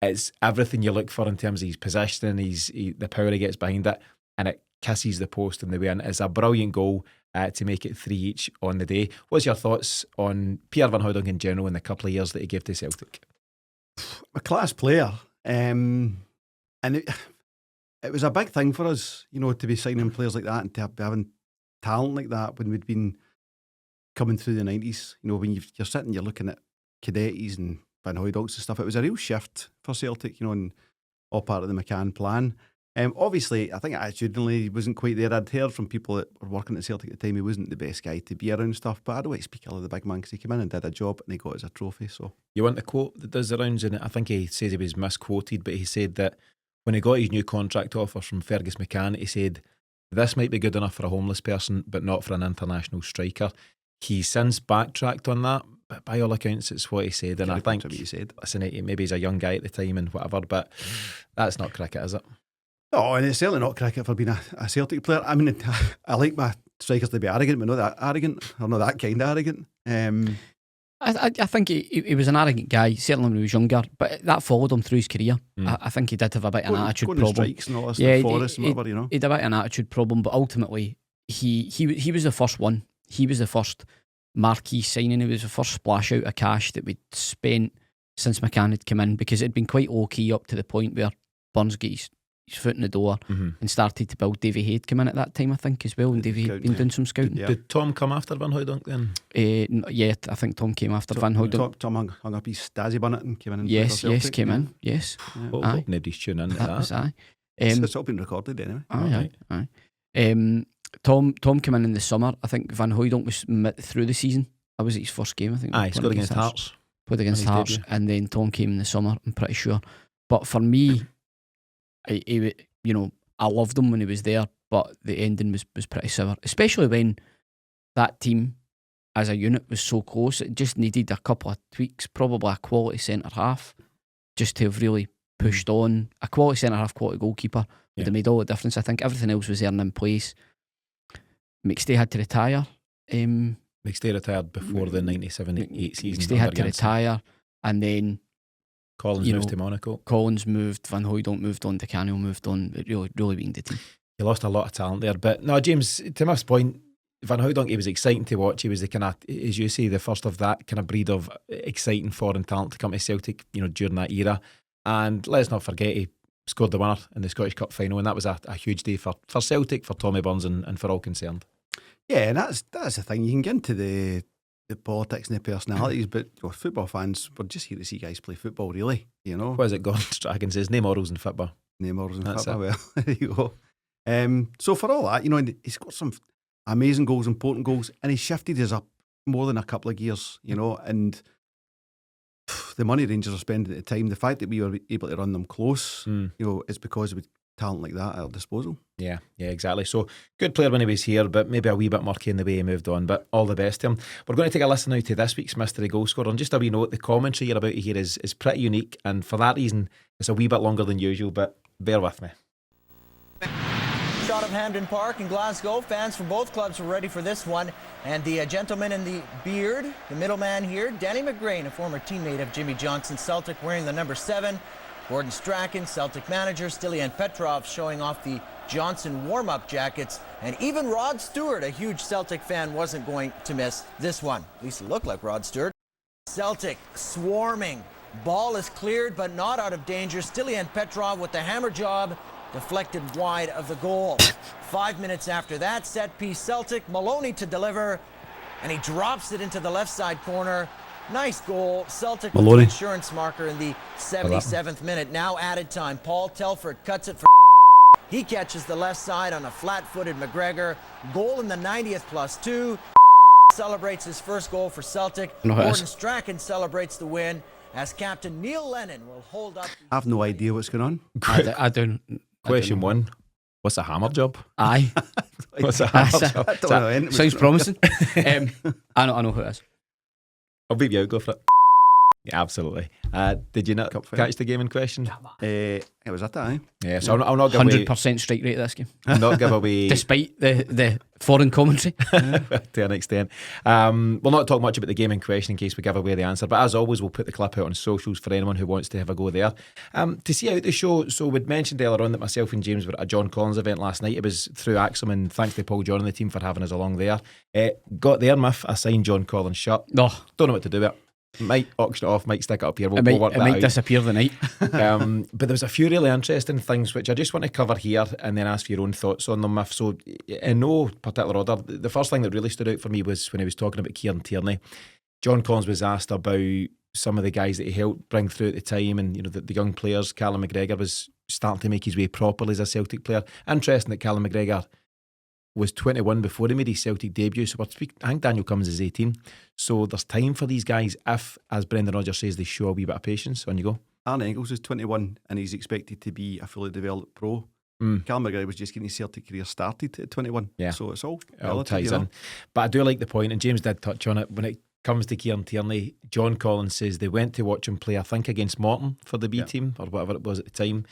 it's everything you look for in terms of his positioning, the power he gets behind it, and it kisses the post in the way in. It's a brilliant goal to make it 3 each on the day. What's your thoughts on Pierre Van Hooijdonk in general in the couple of years that he gave to Celtic? A class player. And it was a big thing for us, to be signing players like that and to be having talent like that when we'd been coming through the 90s. When you're sitting, you're looking at Cadettis and Van Hooijdonks and stuff. It was a real shift for Celtic, and all part of the McCann plan. Obviously, I think attitudinally he wasn't quite there. I'd heard from people that were working at Celtic at the time he wasn't the best guy to be around stuff, but I don't want to speak ill of the big man because he came in and did a job and he got us a trophy. So you want the quote that does the rounds, and I think he says he was misquoted, but he said that when he got his new contract offer from Fergus McCann, he said, "This might be good enough for a homeless person, but not for an international striker." He's since backtracked on that, but by all accounts, it's what he said. And I think, what he said. Listen, maybe he's a young guy at the time and whatever, but that's not cricket, is it? No, and it's certainly not cricket for being a Celtic player. I mean, I like my strikers to be arrogant, but not that arrogant, or not that kind of arrogant. I think he was an arrogant guy, certainly when he was younger, but that followed him through his career. I think he did have a bit of an attitude problem. Strikes and all this, and Forest and whatever, He had a bit of an attitude problem, but ultimately, he was the first one. He was the first marquee signing. He was the first splash out of cash that we'd spent since McCann had come in, because it had been quite low key up to the point where Burns got his foot in the door and started to build. Davy Hay had come in at that time, I think, as well, and Davy had been doing some scouting. Did Tom come after Van Hooijdonk then? Yeah, I think Tom came after Van Hooijdonk. Tom hung up his Stasi bonnet and came in and yes, came in, yes. Hope nobody's tuning into that. It's all been recorded anyway. Aye. Tom came in the summer. I think Van Hooijdonk was through the season. That was his first game, I think. He scored against Hearts. Played against Hearts, and then Tom came in the summer, I'm pretty sure. But for me, I loved him when he was there, but the ending was pretty sour, especially when that team as a unit was so close. It just needed a couple of tweaks, probably a quality centre half, just to have really pushed on. A quality centre half, quality goalkeeper would have made all the difference. I think everything else was there and in place. McStay had to retire. McStay retired before the 97-8 season. McStay had to retire, and then Collins moved to Monaco. Collins moved, Van Hooijdonk moved on, Di Canio moved on. It really weakened the team. He lost a lot of talent there. But no, James, to Miff's point, Van Hooijdonk, he was exciting to watch. He was the kind of, as you say, the first of that kind of breed of exciting foreign talent to come to Celtic, during that era. And let's not forget, he scored the winner in the Scottish Cup final, and that was a huge day for Celtic, for Tommy Burns, and for all concerned. Yeah, and that's the thing. You can get into the politics and the personalities, but football fans, we're just here to see guys play football, really. What is it Gordon Strachan says? No morals in football. No morals in football. Well, there you go. So for all that, he's got some amazing goals, important goals, and he shifted us up more than a couple of gears, and the money Rangers are spending at the time, the fact that we were able to run them close, is because of talent like that at our disposal. Yeah, exactly. So good player when he was here, but maybe a wee bit murky in the way he moved on. But all the best to him. We're going to take a listen now to this week's mystery goal scorer. And just a wee note, the commentary you're about to hear is pretty unique, and for that reason, it's a wee bit longer than usual. But bear with me. Shot of Hampden Park in Glasgow. Fans from both clubs were ready for this one. And the gentleman in the beard, the middleman here, Danny McGrain, a former teammate of Jimmy Johnson, Celtic, wearing the number 7. Gordon Strachan, Celtic manager, Stilian Petrov showing off the Johnson warm-up jackets. And even Rod Stewart, a huge Celtic fan, wasn't going to miss this one. At least it looked like Rod Stewart. Celtic swarming Ball is cleared but not out of danger. Stilian Petrov with the hammer job, deflected wide of the goal. 5 minutes after that, set piece Celtic, Maloney to deliver, and he drops it into the left side corner. Nice goal. Celtic with the insurance marker in the 77th minute. Now added time. Paul Telford cuts it for he catches the left side on a flat-footed McGregor. Goal in the 90th +2. Celebrates his first goal for Celtic. Gordon Strachan celebrates the win as captain Neil Lennon will hold up. I have no idea what's going on. I don't. Question one. What's a hammer job? Aye. What's a hammer job? I don't know anything. Sounds promising. I know who it is. I'll beat you out, go for it. Yeah, absolutely. Did you not catch the game in question? It was that time. Yeah, so I'll not give away 100% strike rate of this game. Not give away Despite the foreign commentary. to an extent. We'll not talk much about the game in question in case we give away the answer, but as always we'll put the clip out on socials for anyone who wants to have a go there. To see out the show, so we'd mentioned earlier on that myself and James were at a John Collins event last night. It was through Axum, and thanks to Paul John and the team for having us along there. Got there, Miff, a signed John Collins shirt. Don't know what to do with it. Might auction it off, might stick it up here. We'll work that out. It might disappear the night. But there was a few really interesting things which I just want to cover here and then ask for your own thoughts on them. So in no particular order, the first thing that really stood out for me was when he was talking about Kieran Tierney. John Collins was asked about some of the guys that he helped bring through at the time, and the young players. Callum McGregor was starting to make his way properly as a Celtic player. Interesting that Callum McGregor was 21 before he made his Celtic debut, so I think Daniel Cummins is 18. So there's time for these guys if, as Brendan Rodgers says, they show a wee bit of patience. On you go. Aaron Engels is 21 and he's expected to be a fully developed pro. Callum McGregor was just getting his Celtic career started at 21. Yeah. So it's all ties in. But I do like the point, and James did touch on it, when it comes to Kieran Tierney. John Collins says they went to watch him play, I think against Morton for the B team or whatever it was at the time,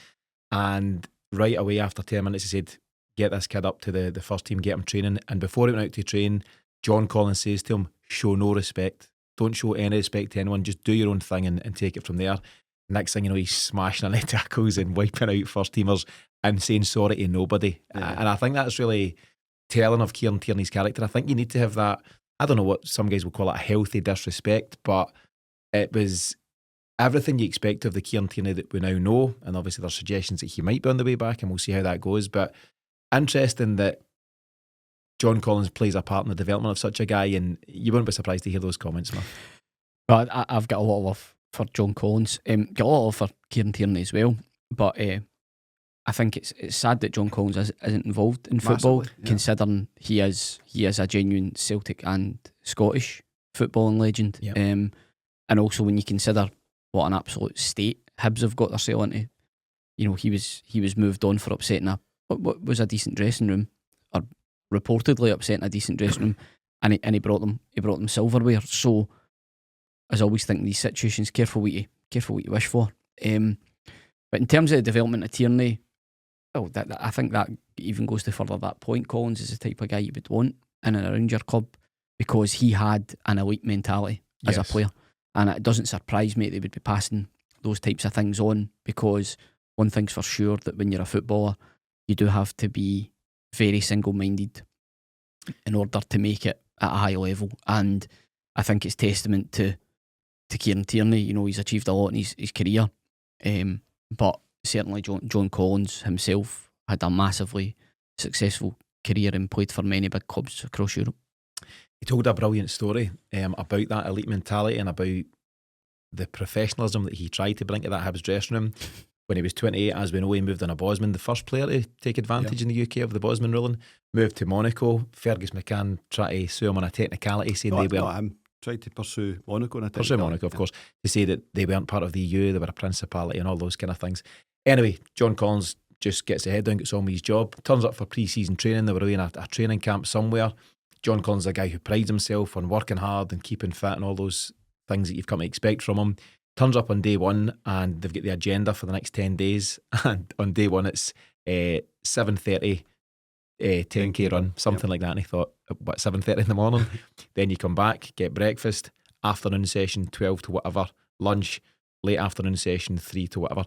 and right away after 10 minutes he said, get this kid up to the first team, get him training. And before he went out to train, John Collins says to him, show no respect. Don't show any respect to anyone. Just do your own thing and take it from there. Next thing you know, he's smashing on the tackles and wiping out first teamers and saying sorry to nobody. And I think that's really telling of Kieran Tierney's character. I think you need to have that, I don't know what some guys will call it, a healthy disrespect, but it was everything you expect of the Kieran Tierney that we now know. And obviously there's suggestions that he might be on the way back, and we'll see how that goes. But interesting that John Collins plays a part in the development of such a guy, and you wouldn't be surprised to hear those comments, man. Well, I've got a lot of love for John Collins. Got a lot of love for Kieran Tierney as well. But I think it's sad that John Collins isn't involved in football, considering he is a genuine Celtic and Scottish footballing legend. Yep. And also when you consider what an absolute state Hibs have got themselves into, he was moved on for upsetting what was a decent dressing room, or reportedly upsetting a decent dressing room, and he brought them silverware. So, as I always think in these situations, careful what you wish for. But in terms of the development of Tierney, I think that even goes to further that point. Collins is the type of guy you would want in and around your club because he had an elite mentality as a player, and it doesn't surprise me that they would be passing those types of things on, because one thing's for sure, that when you're a footballer, you do have to be very single-minded in order to make it at a high level. And I think it's testament to Kieran Tierney. He's achieved a lot in his career. But certainly John Collins himself had a massively successful career and played for many big clubs across Europe. He told a brilliant story about that elite mentality and about the professionalism that he tried to bring to that Hibs dressing room. When he was 28, as we know, he moved on a Bosman, the first player to take advantage in the UK of the Bosman ruling. Moved to Monaco. Fergus McCann tried to sue him on a technicality, saying they weren't. Him. Tried to pursue Monaco on a technicality. Pursue Monaco, of course, to say that they weren't part of the EU, they were a principality and all those kind of things. Anyway, John Collins just gets his head down, gets on with his job, turns up for pre-season training. They were away in a training camp somewhere. John Collins is a guy who prides himself on working hard and keeping fit and all those things that you've come to expect from him. Turns up on day one and they've got the agenda for the next 10 days. And on day one, it's 7:30, 10k run, something like that. And he thought, what, 7:30 in the morning? Then you come back, get breakfast, afternoon session, 12 to whatever, lunch, late afternoon session, 3 to whatever.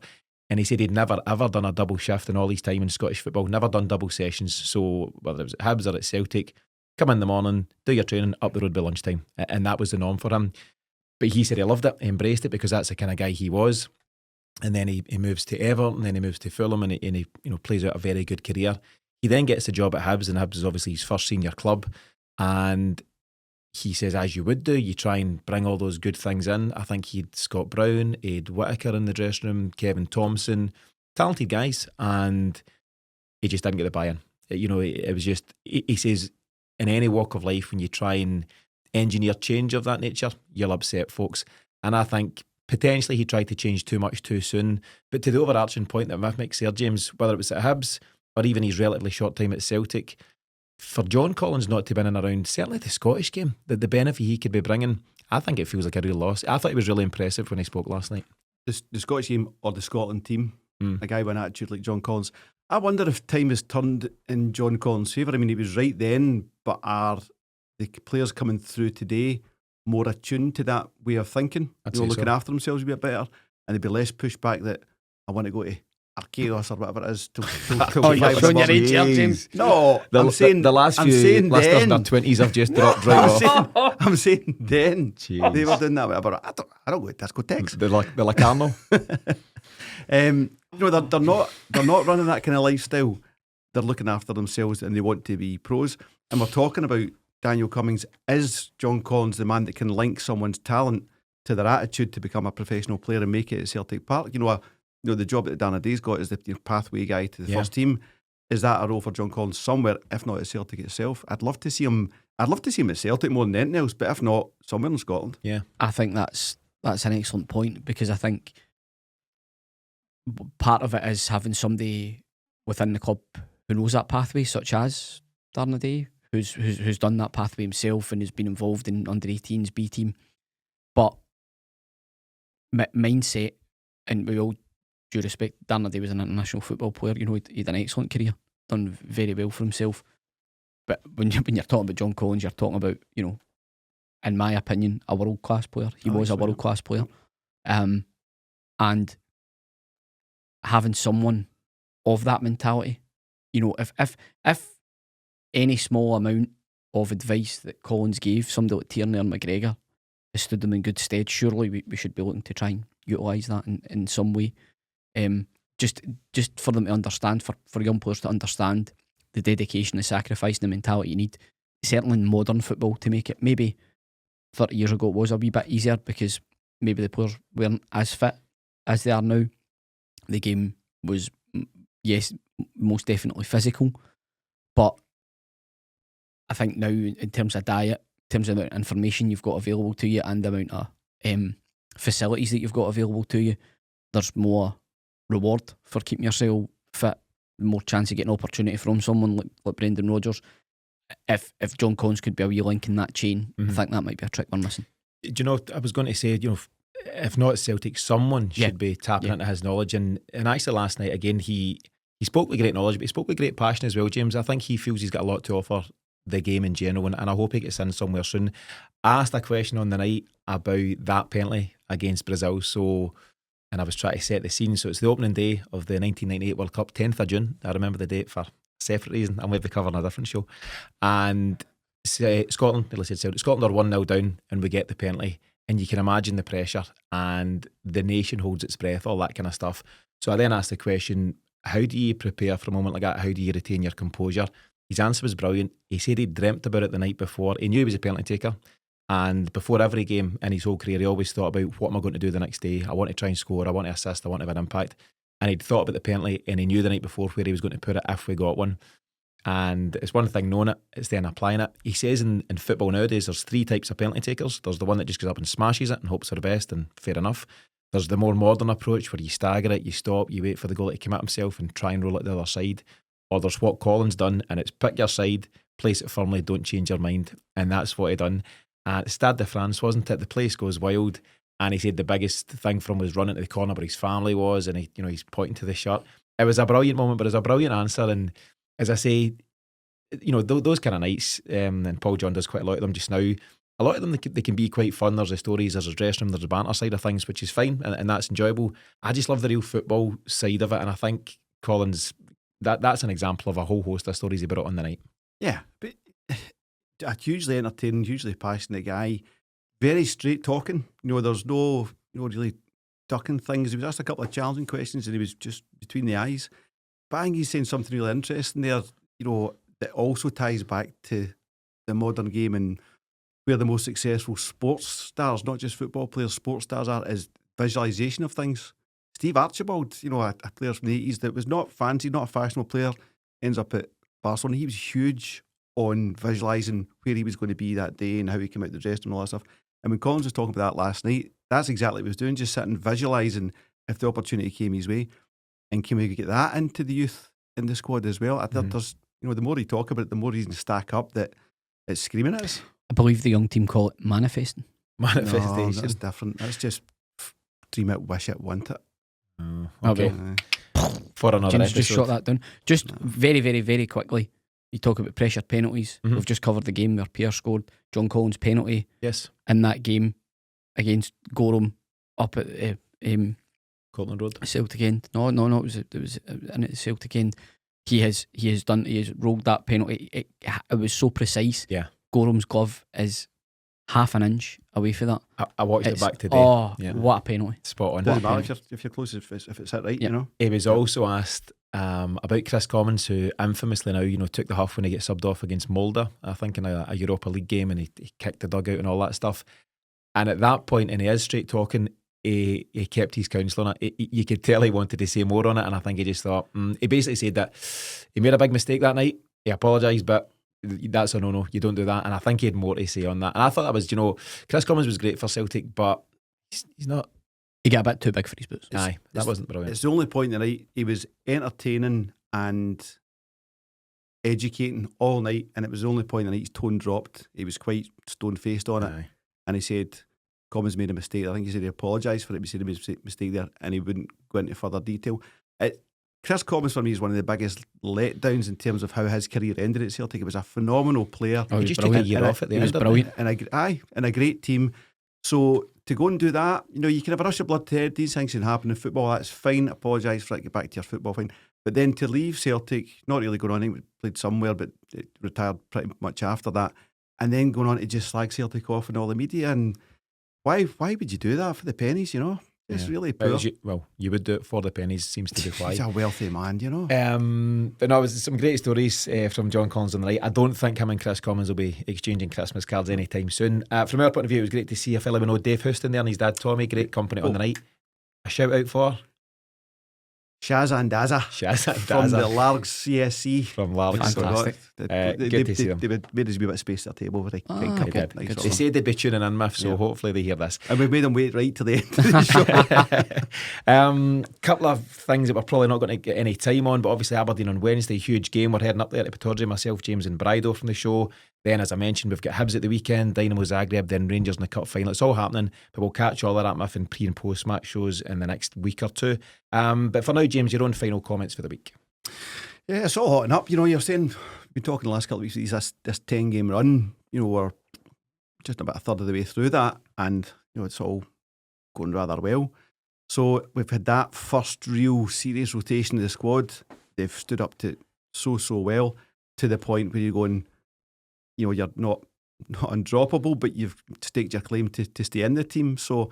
And he said he'd never ever done a double shift in all his time in Scottish football, never done double sessions. So whether it was at Hibs or at Celtic, come in the morning, do your training, up the road by lunchtime. And that was the norm for him. But he said he loved it, he embraced it, because that's the kind of guy he was. And then he moves to Everton, then he moves to Fulham, and he plays out a very good career. He then gets the job at Hibs, and Hibs is obviously his first senior club. And he says, as you would do, you try and bring all those good things in. I think he had Scott Brown, he had Whittaker in the dressing room, Kevin Thompson, talented guys, and he just didn't get the buy-in. It was just, he says, in any walk of life, when you try and engineer change of that nature, you'll upset folks. And I think potentially he tried to change too much too soon. But to the overarching point that Miff makes there, James, whether it was at Hibs or even his relatively short time at Celtic, for John Collins not to be in and around, certainly the Scottish game, the benefit he could be bringing, I think it feels like a real loss. I thought he was really impressive when he spoke last night. The Scottish game or the Scotland team, a guy with an attitude like John Collins. I wonder if time has turned in John Collins' favour. I mean, he was right then, but are the players coming through today more attuned to that way of thinking? Looking after themselves a bit better, and they'd be less pushed back that I want to go to Archaeos or whatever it is. Oh, you're showing your age here, James. No, I'm saying the last few listeners in their 20s have just dropped right off. I'm saying then Jeez. they were doing that. But I don't go to discotheques. They're like Arnold. They're not running that kind of lifestyle. They're looking after themselves and they want to be pros. And we're talking about Daniel Cummings. Is John Collins the man that can link someone's talent to their attitude to become a professional player and make it at Celtic Park? The job that Dan Idah's got is the pathway guy to the first team. Is that a role for John Collins somewhere, if not at Celtic itself? I'd love to see him at Celtic more than anything else, but if not, somewhere in Scotland. Yeah, I think that's an excellent point, because I think part of it is having somebody within the club who knows that pathway, such as Darren Idah, who's done that pathway himself and has been involved in under 18s B team. But mindset, and with all due respect, Darren Idah was an international football player. He had an excellent career, done very well for himself. But when you're talking about John Collins, you're talking about, in my opinion, a world class player. He was a world class player, and having someone of that mentality, if any small amount of advice that Collins gave somebody like Tierney or McGregor has stood them in good stead, surely we should be looking to try and utilise that in some way. Just for them to understand, for young players to understand the dedication, the sacrifice, and the mentality you need, certainly in modern football, to make it. Maybe 30 years ago it was a wee bit easier because maybe the players weren't as fit as they are now. The game was, yes, most definitely physical, but I think now in terms of diet, in terms of the information you've got available to you and the amount of facilities that you've got available to you, there's more reward for keeping yourself fit, more chance of getting opportunity from someone like Brendan Rodgers. If John Collins could be a wee link in that chain, I think that might be a trick we're missing. Do you know, I was going to say, if not Celtic, someone should be tapping into his knowledge. And actually last night, again, he spoke with great knowledge, but he spoke with great passion as well, James. I think he feels he's got a lot to offer the game in general, and I hope he gets in somewhere soon. I asked a question on the night about that penalty against Brazil, and I was trying to set the scene. So it's the opening day of the 1998 World Cup, 10th of June. I remember the date for a separate reason. I'm going to be covering a different show. And Scotland, Scotland are 1-0 down and we get the penalty. And you can imagine the pressure, and the nation holds its breath, all that kind of stuff. So I then asked the question, how do you prepare for a moment like that? How do you retain your composure? His answer was brilliant. He said he dreamt about it the night before. He knew he was a penalty taker. And before every game in his whole career, he always thought about, what am I going to do the next day? I want to try and score. I want to assist. I want to have an impact. And he'd thought about the penalty, and he knew the night before where he was going to put it if we got one. And it's one thing knowing it, it's then applying it. He says in football nowadays, there's 3 types of penalty takers. There's the one that just goes up and smashes it and hopes for the best, and fair enough. There's the more modern approach where you stagger it, you stop, you wait for the goalie to commit himself and try and roll it the other side. Or there's what Collins done, and it's pick your side, place it firmly, don't change your mind. And that's what he done. And Stade de France, wasn't it? The place goes wild. And he said the biggest thing for him was running to the corner where his family was, and he's pointing to the shirt. It was a brilliant moment, but it was a brilliant answer. And as I say, those kind of nights, and Paul John does quite a lot of them just now. A lot of them, they can be quite fun. There's the stories, there's the dressing room, there's the banter side of things, which is fine, and that's enjoyable. I just love the real football side of it, and I think Collins, that's an example of a whole host of stories he brought on the night. Yeah, but a hugely entertaining, hugely passionate guy. very straight talking. There's no really ducking things. He was asked a couple of challenging questions and he was just between the eyes. But I think he's saying something really interesting there, that also ties back to the modern game and where the most successful sports stars, not just football players, sports stars are, is visualisation of things. Steve Archibald, a player from the 80s that was not fancy, not a fashionable player, ends up at Barcelona. He was huge on visualising where he was going to be that day and how he came out the dressing room and all that stuff. And when Collins was talking about that last night, that's exactly what he was doing, just sitting visualising if the opportunity came his way. And can we get that into the youth in the squad as well? I think there's, the more you talk about it, the more you can stack up that it's screaming at us. I believe the young team call it manifesting. Manifestation. No, that's different. That's just dream it, wish it, want it. Okay. For another James episode. just shot that down. Just very, very, very quickly. You talk about pressured penalties. We've just covered the game where Pierre scored John Collins' penalty. Yes. In that game against Gorham up at Cortland Road. Celtic End. No. It was in at Celtic End. He has rolled that penalty. It was so precise. Yeah. Gorham's glove is half an inch away from that. I watched it back today. Oh, what a penalty! Spot on. Doesn't matter if you're close, if it's hit right, He was also asked about Chris Commons, who infamously now, took the huff when he gets subbed off against Molde, I think in a Europa League game, and he kicked the dugout and all that stuff. And at that point, and he is straight talking, he kept his counsel on it. You could tell he wanted to say more on it, and I think he just thought, he basically said that he made a big mistake that night. He apologised, but that's a no, you don't do that. And I think he had more to say on that. And I thought that was, Chris Commons was great for Celtic, but he's not. He got a bit too big for his boots. Aye, that wasn't brilliant. It's the only point the night he was entertaining and educating all night, and it was the only point the night his tone dropped. He was quite stone-faced on it. And he said Commons made a mistake. I think he said he apologised for it. He said he made a mistake there, and he wouldn't go into further detail. Chris Commons for me is one of the biggest letdowns in terms of how his career ended at Celtic. He was a phenomenal player. He just took a year off at the end. He was brilliant. And a great team. So to go and do that, you can have a rush of blood to the head. These things can happen in football. That's fine. Apologise for it. Get back to your football, fine. But then to leave Celtic, not really going on, I think we played somewhere, but it retired pretty much after that. And then going on to just slag Celtic off in all the media. And why would you do that for the pennies, It's really poor. You would do it for the pennies, seems to be why. He's a wealthy man, But no, it was some great stories from John Collins on the night. I don't think him and Chris Commons will be exchanging Christmas cards anytime soon. From our point of view, it was great to see a fellow we know, Dave Houston, there, and his dad Tommy. Great company on the night. A shout out for Shazza Daza from the Largs CSC. From Largs. Fantastic. Good to see them. They made us a wee bit of space at their table. They said they'd be tuning in, Miff, so hopefully they hear this. And we made them wait right to the end of the show. Couple of things that we're probably not going to get any time on, but obviously Aberdeen on Wednesday, huge game. We're heading up there to Pittodrie, myself, James and Bernardo from the show. Then, as I mentioned, we've got Hibs at the weekend, Dynamo Zagreb, then Rangers in the cup final. It's all happening, but we'll catch all of that, Miff, in pre and post match shows in the next week or two. But for now, James, your own final comments for the week. Yeah, it's all hotting up. You're saying, we've been talking the last couple of weeks, this 10-game run, we're just about a third of the way through that, and it's all going rather well. So we've had that first real serious rotation of the squad. They've stood up to so well, to the point where you're going, you're not undroppable, but you've staked your claim to stay in the team. So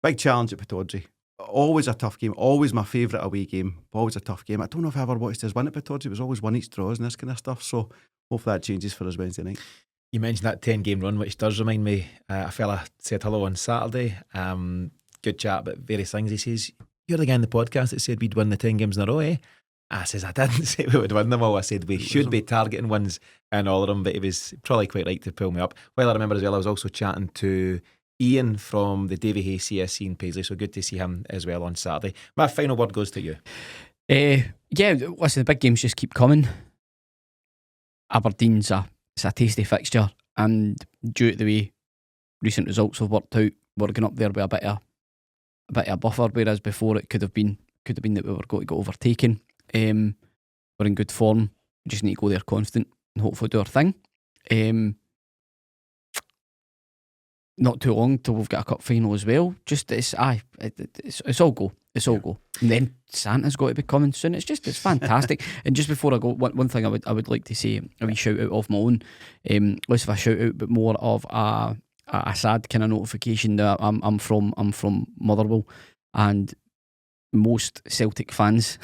big challenge at Pittodrie. Always a tough game. Always my favourite away game. Always a tough game. I don't know if I ever watched us win at Pittodrie. It was always 1-1 draws and this kind of stuff. So hopefully that changes for us Wednesday night. You mentioned that 10-game run, which does remind me, a fella said hello on Saturday. Good chat about various things. He says, "You're the guy in the podcast that said we'd win the 10 games in a row, eh?" I says, "I didn't say we would win them all. I said we should be targeting wins in all of them," but he was probably quite right to pull me up. Well, I remember as well, I was also chatting to Ian from the Davy Hay CSC in Paisley, so good to see him as well on Saturday. My final word goes to you. Listen, the big games just keep coming. Aberdeen's it's a tasty fixture, and due to the way recent results have worked out, we're going up there with a bit of a buffer, whereas before it could have been that we were going to get overtaken. We're in good form. We just need to go there confident and hopefully do our thing. Not too long till we've got a cup final as well. Just it's all go. It's all go. And then Santa's got to be coming soon. It's fantastic. And just before I go, one thing I would like to say, a wee shout out of my own, less of a shout out, but more of a a sad kind of notification that I'm from Motherwell, and most Celtic fans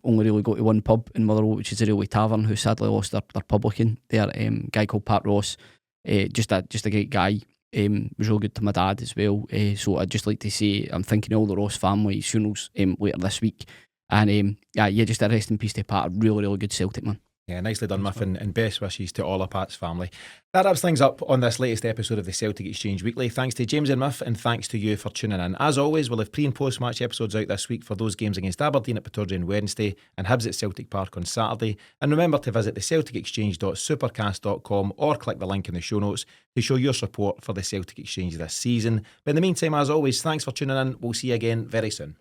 only really go to one pub in Motherwell, which is the Railway Tavern, who sadly lost their publican there. Guy called Pat Ross, just a great guy. Was real good to my dad as well. So I'd just like to say I'm thinking of all the Ross family funerals later this week, and just a rest in peace to Pat. A really good Celtic man. Yeah, nicely done, Muff, and best wishes to all of Pat's family. That wraps things up on this latest episode of the Celtic Exchange Weekly. Thanks to James and Muff, and thanks to you for tuning in. As always, we'll have pre- and post-match episodes out this week for those games against Aberdeen at Pittodrie on Wednesday and Hibs at Celtic Park on Saturday. And remember to visit thecelticexchange.supercast.com or click the link in the show notes to show your support for the Celtic Exchange this season. But in the meantime, as always, thanks for tuning in. We'll see you again very soon.